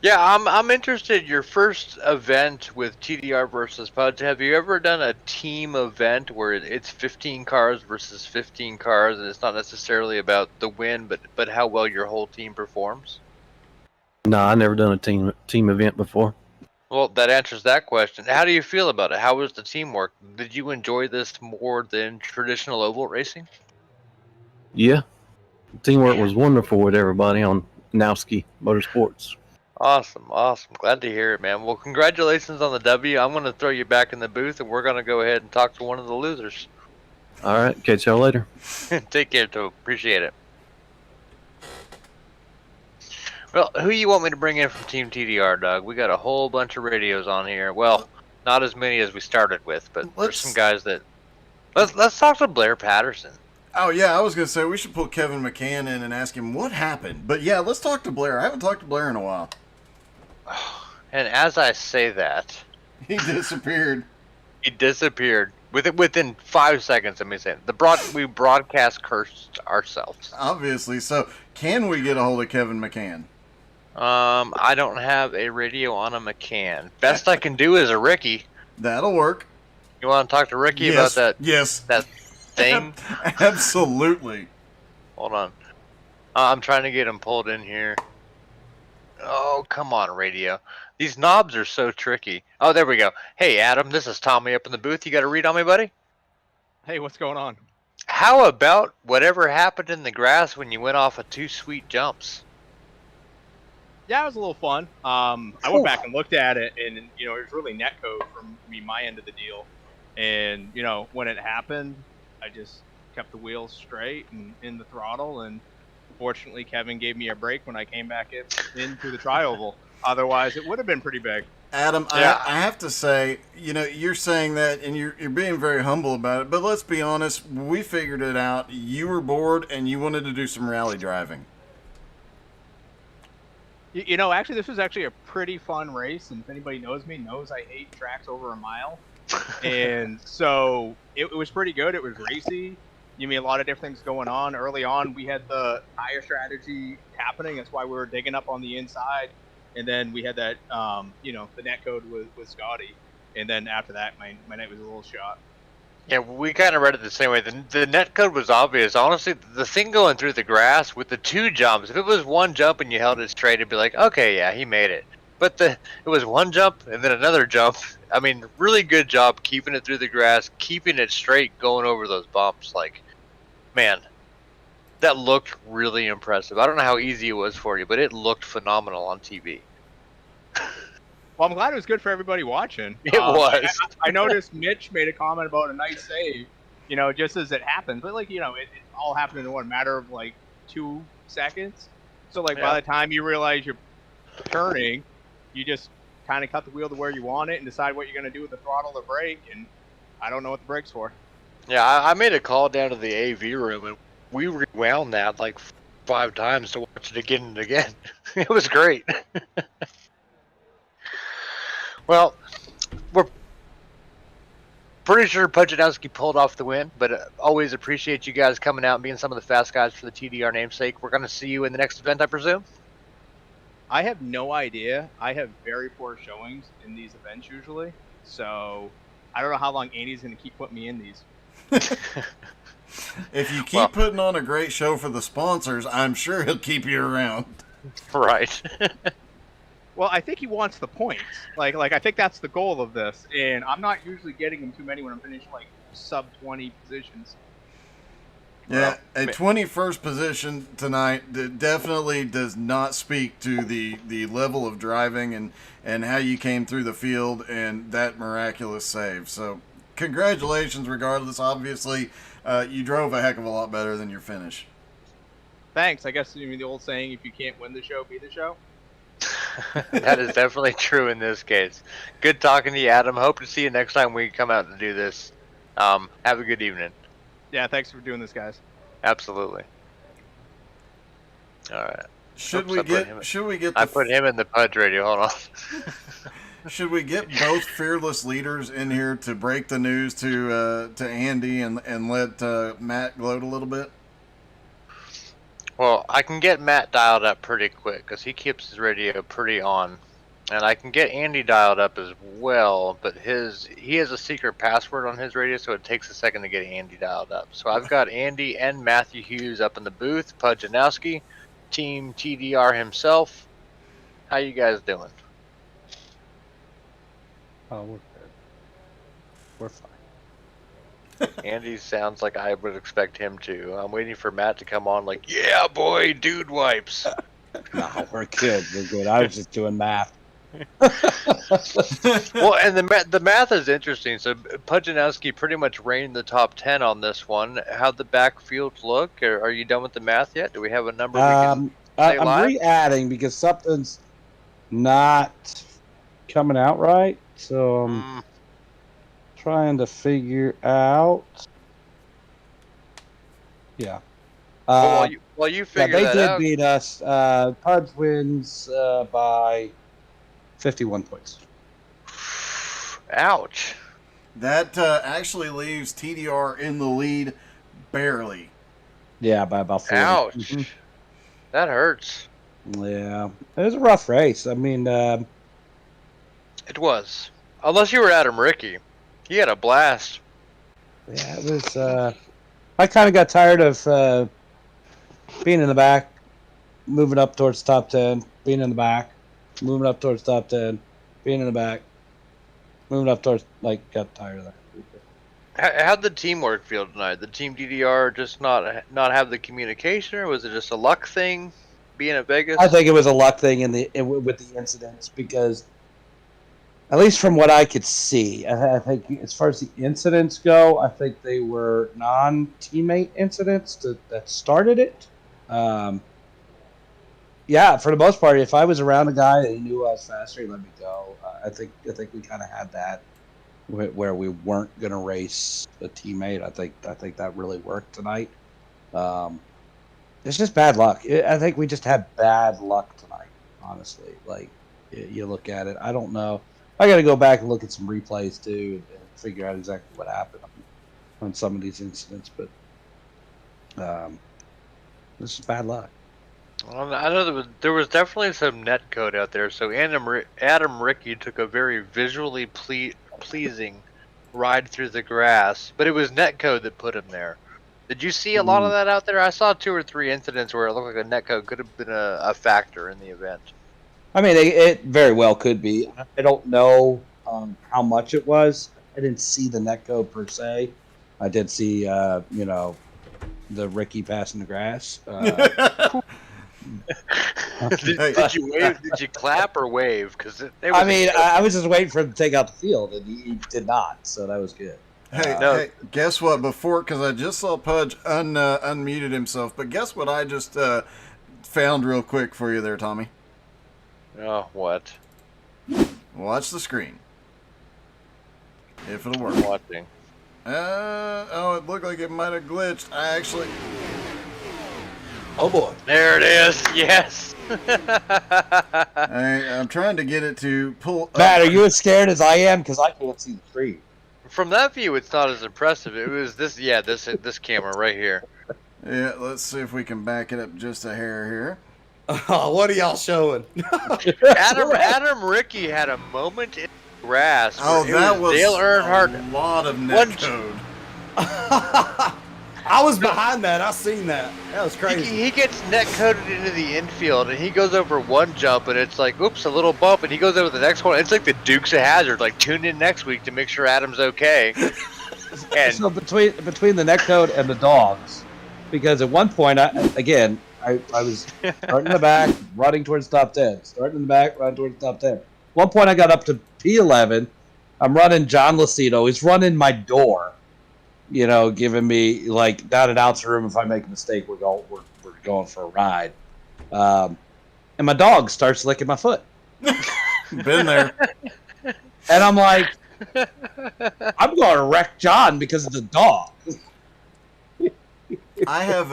Yeah, I'm interested. Your first event with TDR versus Pudge. Have you ever done a team event where it's 15 cars versus 15 cars, and it's not necessarily about the win, but how well your whole team performs? No, I never done a team event before. Well, that answers that question. How do you feel about it? How was the teamwork? Did you enjoy this more than traditional oval racing? Yeah, teamwork was wonderful with everybody on Knowski Motorsports. Awesome. Glad to hear it, man. Well, congratulations on the W. I'm going to throw you back in the booth, and we're going to go ahead and talk to one of the losers. All right, catch y'all later. Take care, Tope. Appreciate it. Well, who you want me to bring in from Team TDR, Doug? We got a whole bunch of radios on here. Well, not as many as we started with, but there's some guys that... Let's talk to Blair Patterson. Oh, yeah, I was going to say we should pull Kevin McCann in and ask him what happened. But, yeah, let's talk to Blair. I haven't talked to Blair in a while. And as I say that... He disappeared. He disappeared. Within 5 seconds of me saying it. We broadcast cursed ourselves. Obviously. So, can we get a hold of Kevin McCann? I don't have a radio on a McCann. Best I can do is a Rickey. That'll work. You want to talk to Rickey about that? Yes. That thing? Absolutely. Hold on. I'm trying to get him pulled in here. Oh, come on, radio. These knobs are so tricky. Oh, there we go. Hey, Adam, this is Tommy up in the booth. You got a read on me, buddy? Hey, what's going on? How about whatever happened in the grass when you went off of 2 sweet jumps? Yeah, it was a little fun. I went back and looked at it, and it was really netcode from my end of the deal. And when it happened, I just kept the wheels straight and in the throttle, and fortunately Kevin gave me a break when I came back into the tri-oval. Otherwise it would have been pretty big. Adam, Yeah. I have to say, you're saying that, and you're being very humble about it. But let's be honest, we figured it out. You were bored, and you wanted to do some rally driving. Actually, this was actually a pretty fun race, and if anybody knows me, knows I hate tracks over a mile. And so it was pretty good. It was racy. A lot of different things going on. Early on, we had the tire strategy happening. That's why we were digging up on the inside. And then we had that, the net code with Scotty. And then after that, my net was a little shot. Yeah, we kind of read it the same way. The net code was obvious. Honestly, the thing going through the grass with the 2 jumps, if it was 1 jump and you held it straight, it'd be like, okay, yeah, he made it. But it was 1 jump and then another jump. I mean, really good job keeping it through the grass, keeping it straight, going over those bumps. Like, man, that looked really impressive. I don't know how easy it was for you, but it looked phenomenal on TV. Well, I'm glad it was good for everybody watching. It was. I noticed Mitch made a comment about a nice save, just as it happened. But, it all happened in a matter of, 2 seconds. So, by the time you realize you're turning, you just kind of cut the wheel to where you want it and decide what you're going to do with the throttle or brake. And I don't know what the brake's for. Yeah, I made a call down to the AV room, and we rewound that 5 times to watch it again and again. It was great. Well, we're pretty sure Pudgaknowski pulled off the win, but always appreciate you guys coming out and being some of the fast guys for the TDR namesake. We're going to see you in the next event, I presume? I have no idea. I have very poor showings in these events usually. So I don't know how long Andy's going to keep putting me in these. If you keep putting on a great show for the sponsors, I'm sure he'll keep you around. Right. Well, I think he wants the points. I think that's the goal of this. And I'm not usually getting him too many when I'm finishing sub 20 positions. Yeah, a 21st position tonight definitely does not speak to the level of driving and how you came through the field and that miraculous save. So congratulations regardless. Obviously, you drove a heck of a lot better than your finish. Thanks. I guess the old saying, if you can't win the show, be the show. That is definitely true in this case. Good talking to you, Adam. Hope to see you next time we come out to do this. Have a good evening. Yeah, thanks for doing this, guys. Absolutely. All right. Should we get? I put him in the Pudge radio. Hold on. Should we get both fearless leaders in here to break the news to Andy and let Matt gloat a little bit? Well, I can get Matt dialed up pretty quick because he keeps his radio pretty on. And I can get Andy dialed up as well, but he has a secret password on his radio, so it takes a second to get Andy dialed up. So I've got Andy and Matthew Hughes up in the booth, Pudgaknowski, Team TDR himself. How you guys doing? Oh, we're good. We're fine. Andy sounds like I would expect him to. I'm waiting for Matt to come on yeah, boy, dude wipes. No, we're good. We're good. I was just doing math. Well, and the math is interesting. So Pudgaknowski pretty much reigned the top 10 on this one. How'd the backfield look? Are you done with the math yet? Do we have a number we can say I'm live? re-adding because something's not coming out right. So I'm trying to figure out. Yeah. While you figure that out. They did beat us. Pudge wins by 51 points. Ouch. That actually leaves TDR in the lead barely. Yeah, by about 40. Ouch. Mhm. That hurts. Yeah. It was a rough race. I mean, It was. Unless you were Adam Rickey. He had a blast. yeah, it was. I kind of got tired of being in the back, moving up towards top 10, being in the back, moving up towards top 10, being in the back, moving up towards, got tired of that. How'd the teamwork feel tonight? Did Team DDR just not have the communication, or was it just a luck thing being at Vegas? I think it was a luck thing with the incidents because, at least from what I could see, I think as far as the incidents go, I think they were non-teammate incidents that started it. yeah, for the most part, if I was around a guy and he knew I was faster, he let me go. I think we kind of had that where we weren't going to race a teammate. I think that really worked tonight. It's just bad luck. I think we just had bad luck tonight, honestly. Like, you look at it, I don't know. I got to go back and look at some replays too and figure out exactly what happened on some of these incidents. But this is bad luck. Well, I know there was definitely some net code out there. So Adam Rickey took a very visually pleasing ride through the grass, but it was net code that put him there. Did you see a lot of that out there? I saw 2 or 3 incidents where it looked like a net code could have been a factor in the event. I mean, it very well could be. I don't know how much it was. I didn't see the net code per se. I did see, the Rickey passing the grass. Did you wave? Did you clap or wave? Because I was just waiting for him to take out the field, and he did not. So that was good. Hey, guess what? Because I just saw Pudge unmuted himself, but guess what I just found real quick for you there, Tommy? Oh, what? Watch the screen. If it'll work. I'm watching. It looked like it might have glitched. Oh boy. There it is. Yes. I'm trying to get it to pull up. Matt, are you as scared as I am? Because I can't see the screen. From that view, it's not as impressive. It was this camera right here. Yeah, let's see if we can back it up just a hair here. Oh, what are y'all showing? Adam Rickey had a moment in the grass. Oh, that was Dale Earnhardt. a lot of net code. I was behind that. I seen that. That was crazy. He gets net coded into the infield, and he goes over one jump, and it's like, oops, a little bump, and he goes over the next one. It's like the Dukes of Hazzard. Like, tune in next week to make sure Adam's okay. And so between the net code and the dogs, because at one point, I was starting in the back, running towards top 10. Starting in the back, running towards top 10. At one point, I got up to P11. I'm running John Lasito. He's running my door. Giving me like not an ounce of room. If I make a mistake, we're going for a ride. And my dog starts licking my foot. Been there. And I'm like, I'm going to wreck John because of the dog. I have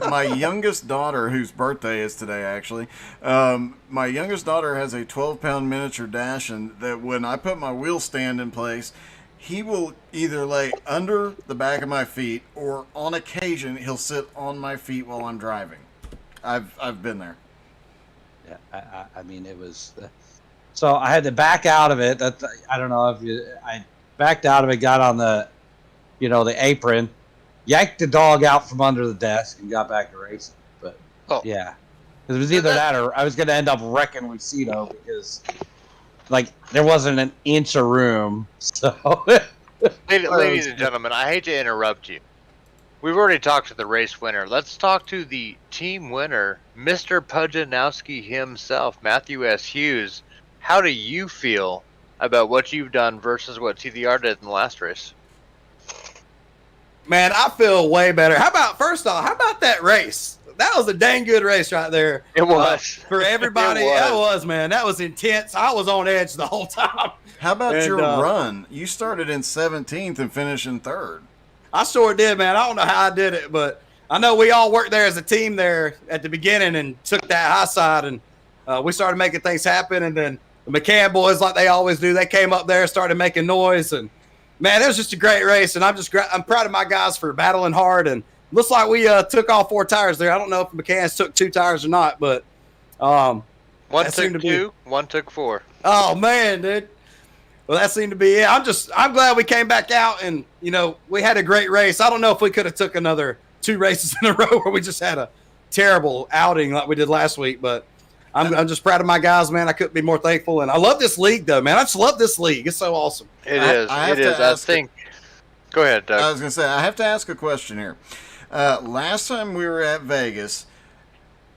my youngest daughter, whose birthday is today, actually. My youngest daughter has a 12-pound miniature Dachshund that when I put my wheel stand in place, he will either lay under the back of my feet or on occasion he'll sit on my feet while I'm driving. I've been there. Yeah, I mean, it was... so I had to back out of it. I don't know I backed out of it, got on the apron, yanked the dog out from under the desk, and got back to racing. But, yeah. It was either that or I was going to end up wrecking Lucito because... like, there wasn't an inch of room, so... Ladies and gentlemen, I hate to interrupt you. We've already talked to the race winner. Let's talk to the team winner, Mr. Pudgaknowski himself, Matthew S. Hughes. How do you feel about what you've done versus what TDR did in the last race? Man, I feel way better. First off, how about that race? That was a dang good race right there. It was. For everybody. That was, man. That was intense. I was on edge the whole time. How about your run? You started in 17th and finished in 3rd. I sure did, man. I don't know how I did it, but I know we all worked there as a team there at the beginning and took that high side, and we started making things happen. And then the McCann boys, like they always do, they came up there, started making noise, and man, it was just a great race. And I'm proud of my guys for battling hard, and looks like we took all 4 tires there. I don't know if McCann's took 2 tires or not, but one took 2, one took 4. Oh man, dude. Well, that seemed to be it. I'm glad we came back out and we had a great race. I don't know if we could have took another 2 races in a row where we just had a terrible outing like we did last week, but I'm just proud of my guys, man. I couldn't be more thankful, and I love this league though, man. I just love this league. It's so awesome. It is. I think. Go ahead, Doug. I was going to say I have to ask a question here. Last time we were at Vegas,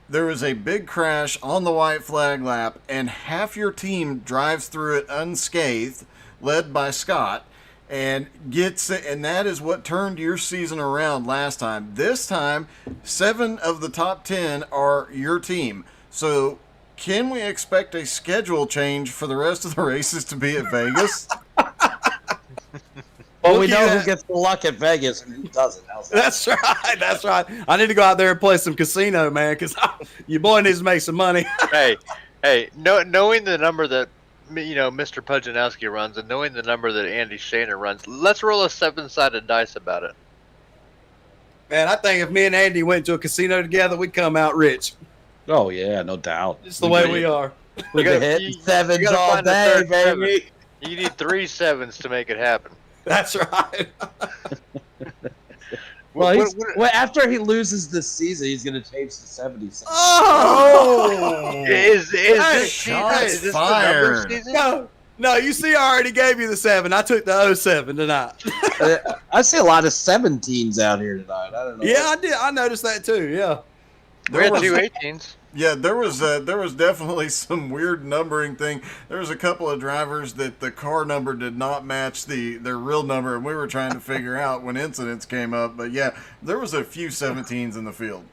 there was a big crash on the white flag lap, and half your team drives through it unscathed, led by Scott, and gets it, and that is what turned your season around last time. This time, 7 of the top 10 are your team. So, can we expect a schedule change for the rest of the races to be at Vegas? Well, we Look know at who that. gets the luck at Vegas and who doesn't. How's that? That's right. That's right. I need to go out there and play some casino, man, because your boy needs to make some money. Hey, knowing the number that Mr. Pudgaknowski runs, and knowing the number that Andy Shaner runs, let's roll a 7-sided dice about it. Man, I think if me and Andy went to a casino together, we'd come out rich. Oh yeah, no doubt. Just the way we are. We've been hitting sevens all day, baby. You need 3 7s to make it happen. That's right. Well, after he loses this season, he's going to change to 70. Oh! Is this shots is this fired. the number season? No, you see, I already gave you the 7. I took the 07 tonight. I see a lot of 17s out here tonight. I don't know. Yeah, I did. I noticed that too. Yeah. We had 2 18s. Yeah, there was definitely some weird numbering thing. There was a couple of drivers that the car number did not match their real number, and we were trying to figure out when incidents came up. But yeah, there was a few 17s in the field.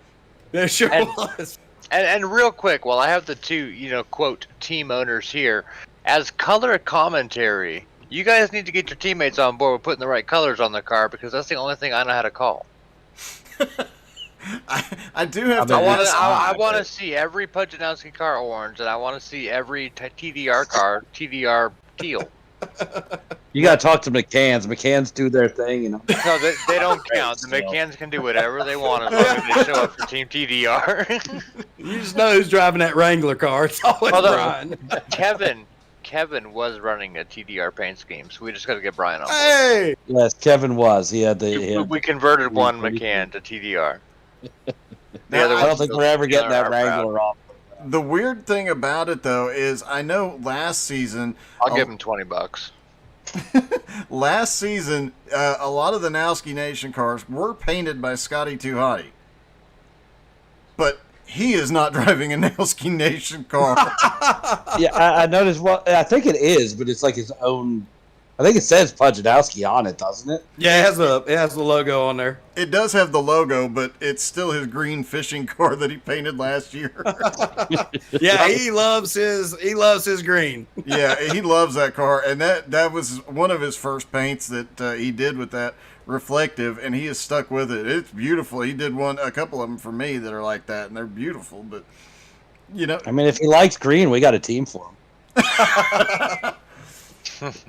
There sure And- was. And real quick, while I have the 2, quote, team owners here, as color commentary, you guys need to get your teammates on board with putting the right colors on the car, because that's the only thing I know how to call. I do have to. I want to see every Pudgaknowski car orange, and I want to see every TDR car TDR teal. You got to talk to McCanns. McCanns do their thing, you know. No, they don't count. The McCanns can do whatever they want as long as they show up for Team TDR. You just know who's driving that Wrangler car. It's always Although- Brian. Kevin was running a TDR paint scheme, so we just got to get Brian on board. Hey! Yes, Kevin was. He had the. We converted one McCann to TDR. Now, I don't think we're ever getting that Wrangler off. The weird thing about it, though, is I know last season. I'll give him $20. Last season, a lot of the Nowski Nation cars were painted by Scotty Too Hottie. But he is not driving a Nowski Nation car. Yeah, I noticed. Well, I think it is, but it's like his own. I think it says Pudgaknowski on it, doesn't it? Yeah, it has the logo on there. It does have the logo, but it's still his green fishing car that he painted last year. Yeah, he loves his green. Yeah, he loves that car, and that was one of his first paints that he did with that reflective, and he has stuck with it. It's beautiful. He did a couple of them for me that are like that, and they're beautiful. But I mean, if he likes green, we got a team for him.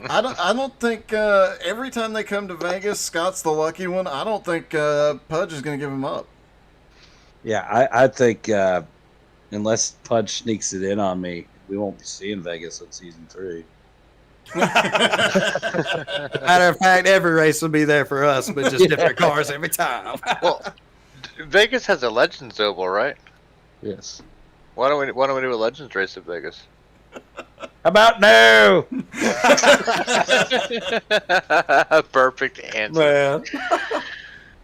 I don't think every time they come to Vegas, Scott's the lucky one. I don't think Pudge is going to give him up. Yeah, I think unless Pudge sneaks it in on me, we won't be seeing Vegas in season 3. Matter of fact, every race will be there for us, but just different cars every time. Well, Vegas has a Legends Oval, right? Yes. Why don't we do a Legends race at Vegas? How about no? Perfect answer. Man.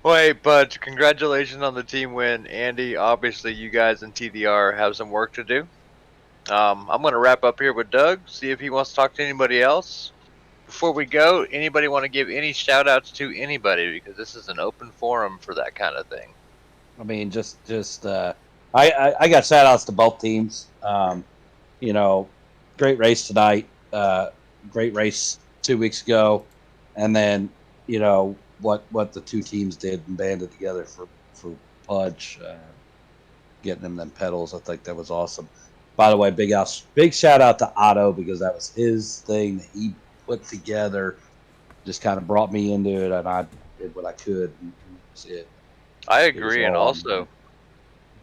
Well, hey, Pudge, congratulations on the team win. Andy, obviously you guys in TDR have some work to do. I'm going to wrap up here with Doug, see if he wants to talk to anybody else. Before we go, anybody want to give any shout-outs to anybody? Because this is an open forum for that kind of thing. I mean, I got shout-outs to both teams. Great race tonight. Great race 2 weeks ago. And then, what the two teams did and banded together for Pudge, getting them pedals. I think that was awesome. By the way, big shout out to Otto, because that was his thing that he put together. Just kind of brought me into it, and I did what I could. And that's it. I agree, and also,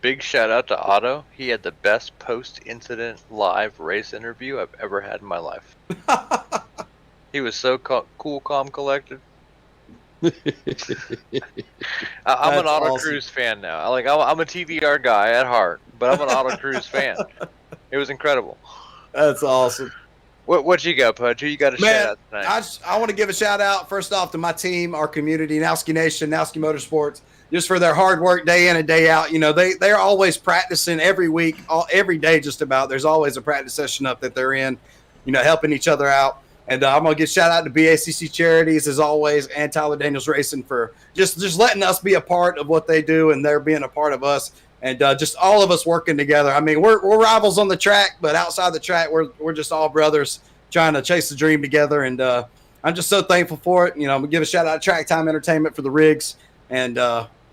big shout out to Otto. He had the best post-incident live race interview I've ever had in my life. He was so cool, calm, collected. I'm an Auto Cruise fan now. I'm a TDR guy at heart, but I'm an Auto Cruise fan. It was incredible. That's awesome. What you got, Pudge? Who you got a shout out tonight? I want to give a shout out first off to my team, our community, Nowski Nation, Nowski Motorsports, just for their hard work day in and day out. They're always practicing every week, every day just about. There's always a practice session up that they're in, helping each other out. And I'm going to give shout out to BACC Charities, as always, and Tyler Daniels Racing for just letting us be a part of what they do, and they're being a part of us. and just all of us working together. I mean, we're rivals on the track, but outside the track, we're just all brothers trying to chase the dream together. And I'm just so thankful for it. You know, I'm gonna give a shout out to Track Time Entertainment for the rigs, and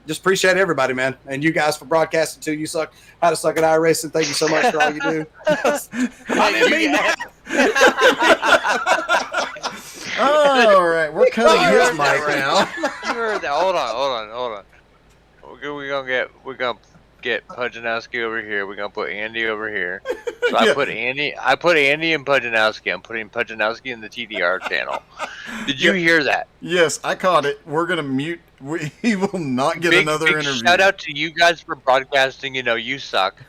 just appreciate everybody, man, and you guys for broadcasting too. You suck. How to suck at iRacing. Thank you so much for all you do. I didn't mean that. All right, we're cutting his mic now. You heard that? Hold on. We're gonna get Pudgaknowski over here. We're gonna put Andy over here. So I put Andy and Pudgaknowski. I'm putting Pudgaknowski in the TDR channel. Did you hear that? Yes, I caught it. We're gonna mute. He will not get another big interview. Shout out to you guys for broadcasting. You know, you suck.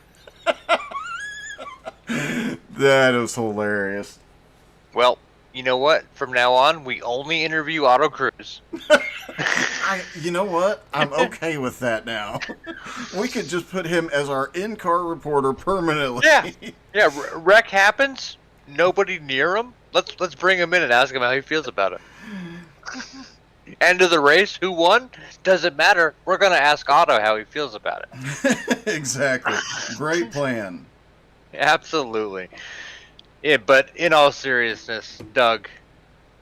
That is hilarious. Well, you know what? From now on, we only interview Auto Crews. You know what? I'm okay with that now. We could just put him as our in-car reporter permanently. Yeah. Wreck happens. Nobody near him. Let's bring him in and ask him how he feels about it. End of the race. Who won? Doesn't matter. We're gonna ask Otto how he feels about it. Exactly. Great plan. Absolutely. Yeah, but in all seriousness, Doug,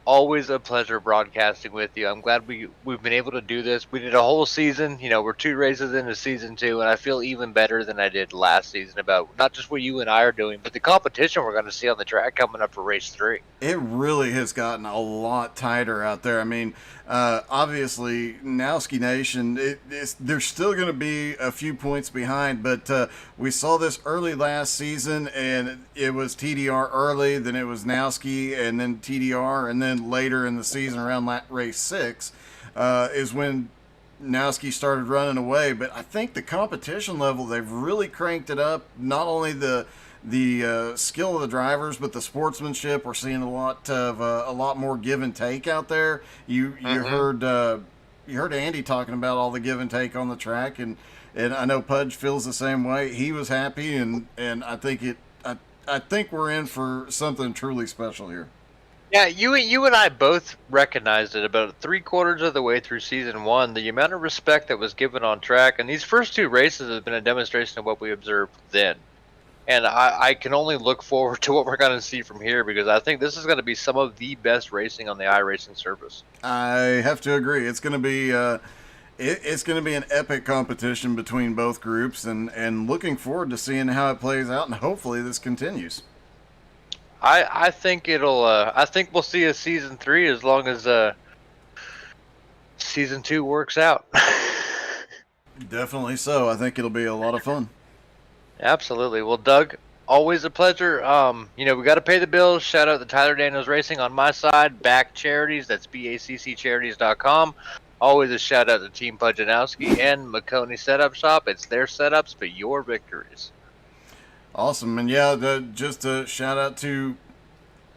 always a pleasure broadcasting with you. I'm glad we've been able to do this. We did a whole season. You know, we're 2 races into season 2, and I feel even better than I did last season about not just what you and I are doing, but the competition we're going to see on the track coming up for race 3. It really has gotten a lot tighter out there. I mean, obviously, Knowski Nation, they're still going to be a few points behind, but we saw this early last season, and it was TDR early, then it was Knowski, and then TDR, and then later in the season, around race 6, is when Knowski started running away. But I think the competition level, they've really cranked it up. Not only the skill of the drivers, but the sportsmanship. We're seeing a lot more give and take out there. You heard Andy talking about all the give and take on the track, and I know Pudge feels the same way. He was happy, and I think we're in for something truly special here. Yeah, you and I both recognized it about 3/4 of the way through season 1, the amount of respect that was given on track, and these first 2 races have been a demonstration of what we observed then. And I can only look forward to what we're going to see from here, because I think this is going to be some of the best racing on the iRacing service. I have to agree. It's going to be it's going to be an epic competition between both groups, and looking forward to seeing how it plays out, and hopefully this continues. I think it'll. I think we'll see a season 3 as long as season 2 works out. Definitely so. I think it'll be a lot of fun. Absolutely. Well, Doug, always a pleasure. We got to pay the bills. Shout out to Tyler Daniels Racing on my side. BACC Charities. That's BACCcharities.com. Always a shout out to Team Pudgaknowski and McConey Setup Shop. It's their setups, but your victories. Awesome. And yeah, just a shout out to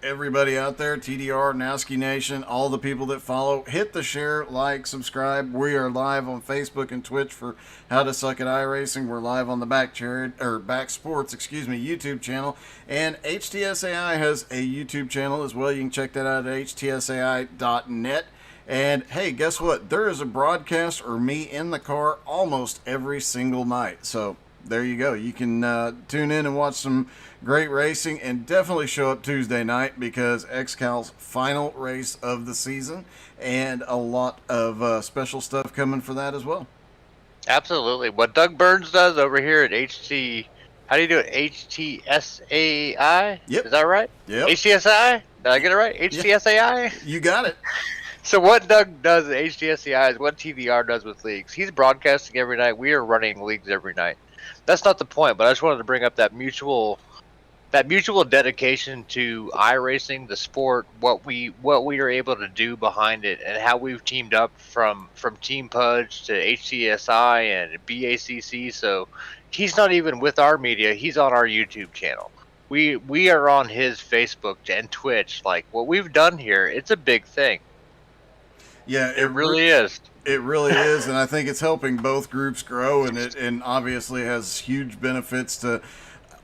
everybody out there, TDR, Knowski Nation, all the people that follow. Hit the share, like, subscribe. We are live on Facebook and Twitch for How to Suck at iRacing. We're live on the BACC Sports, YouTube channel. And HTSAI has a YouTube channel as well. You can check that out at htsai.net. And hey, guess what? There is a broadcast or me in the car almost every single night. So there you go. You can tune in and watch some great racing, and definitely show up Tuesday night, because XCal's final race of the season, and a lot of special stuff coming for that as well. Absolutely. What Doug Burns does over here at how do you do it? HTSAI? Yep. Is that right? Yep. HTSAI? Did I get it right? HTSAI? You got it. So what Doug does at HTSAI is what TDR does with leagues. He's broadcasting every night. We are running leagues every night. That's not the point, but I just wanted to bring up that mutual dedication to iRacing, the sport, what we are able to do behind it, and how we've teamed up from Team Pudge to HTSI and BACC. So he's not even with our media; he's on our YouTube channel. We are on his Facebook and Twitch. Like, what we've done here, it's a big thing. Yeah, it really is. It really is, and I think it's helping both groups grow, and obviously has huge benefits to,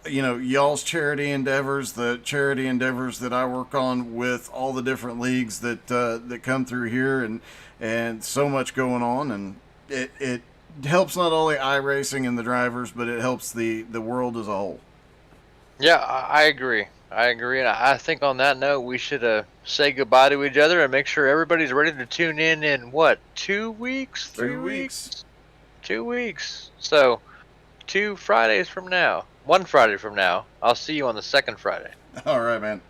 y'all's charity endeavors, the charity endeavors that I work on with all the different leagues that come through here, and so much going on, and it helps not only iRacing and the drivers, but it helps the world as a whole. Yeah, I agree. I agree, and I think on that note, we should say goodbye to each other and make sure everybody's ready to tune in what, 2 weeks, 3 weeks? 2 weeks. So, 2 Fridays from now, 1 Friday from now, I'll see you on the 2nd Friday. All right, man.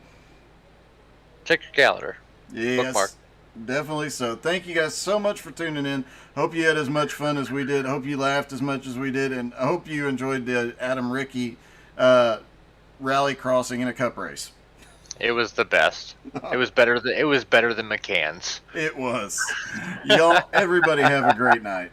Check your calendar. Yes, Bookmark. definitely so. Thank you guys so much for tuning in. Hope you had as much fun as we did. Hope you laughed as much as we did, and I hope you enjoyed the Adam Rickey rally crossing in a cup race. It was the best. It was better than McCann's. It was. Y'all, everybody have a great night.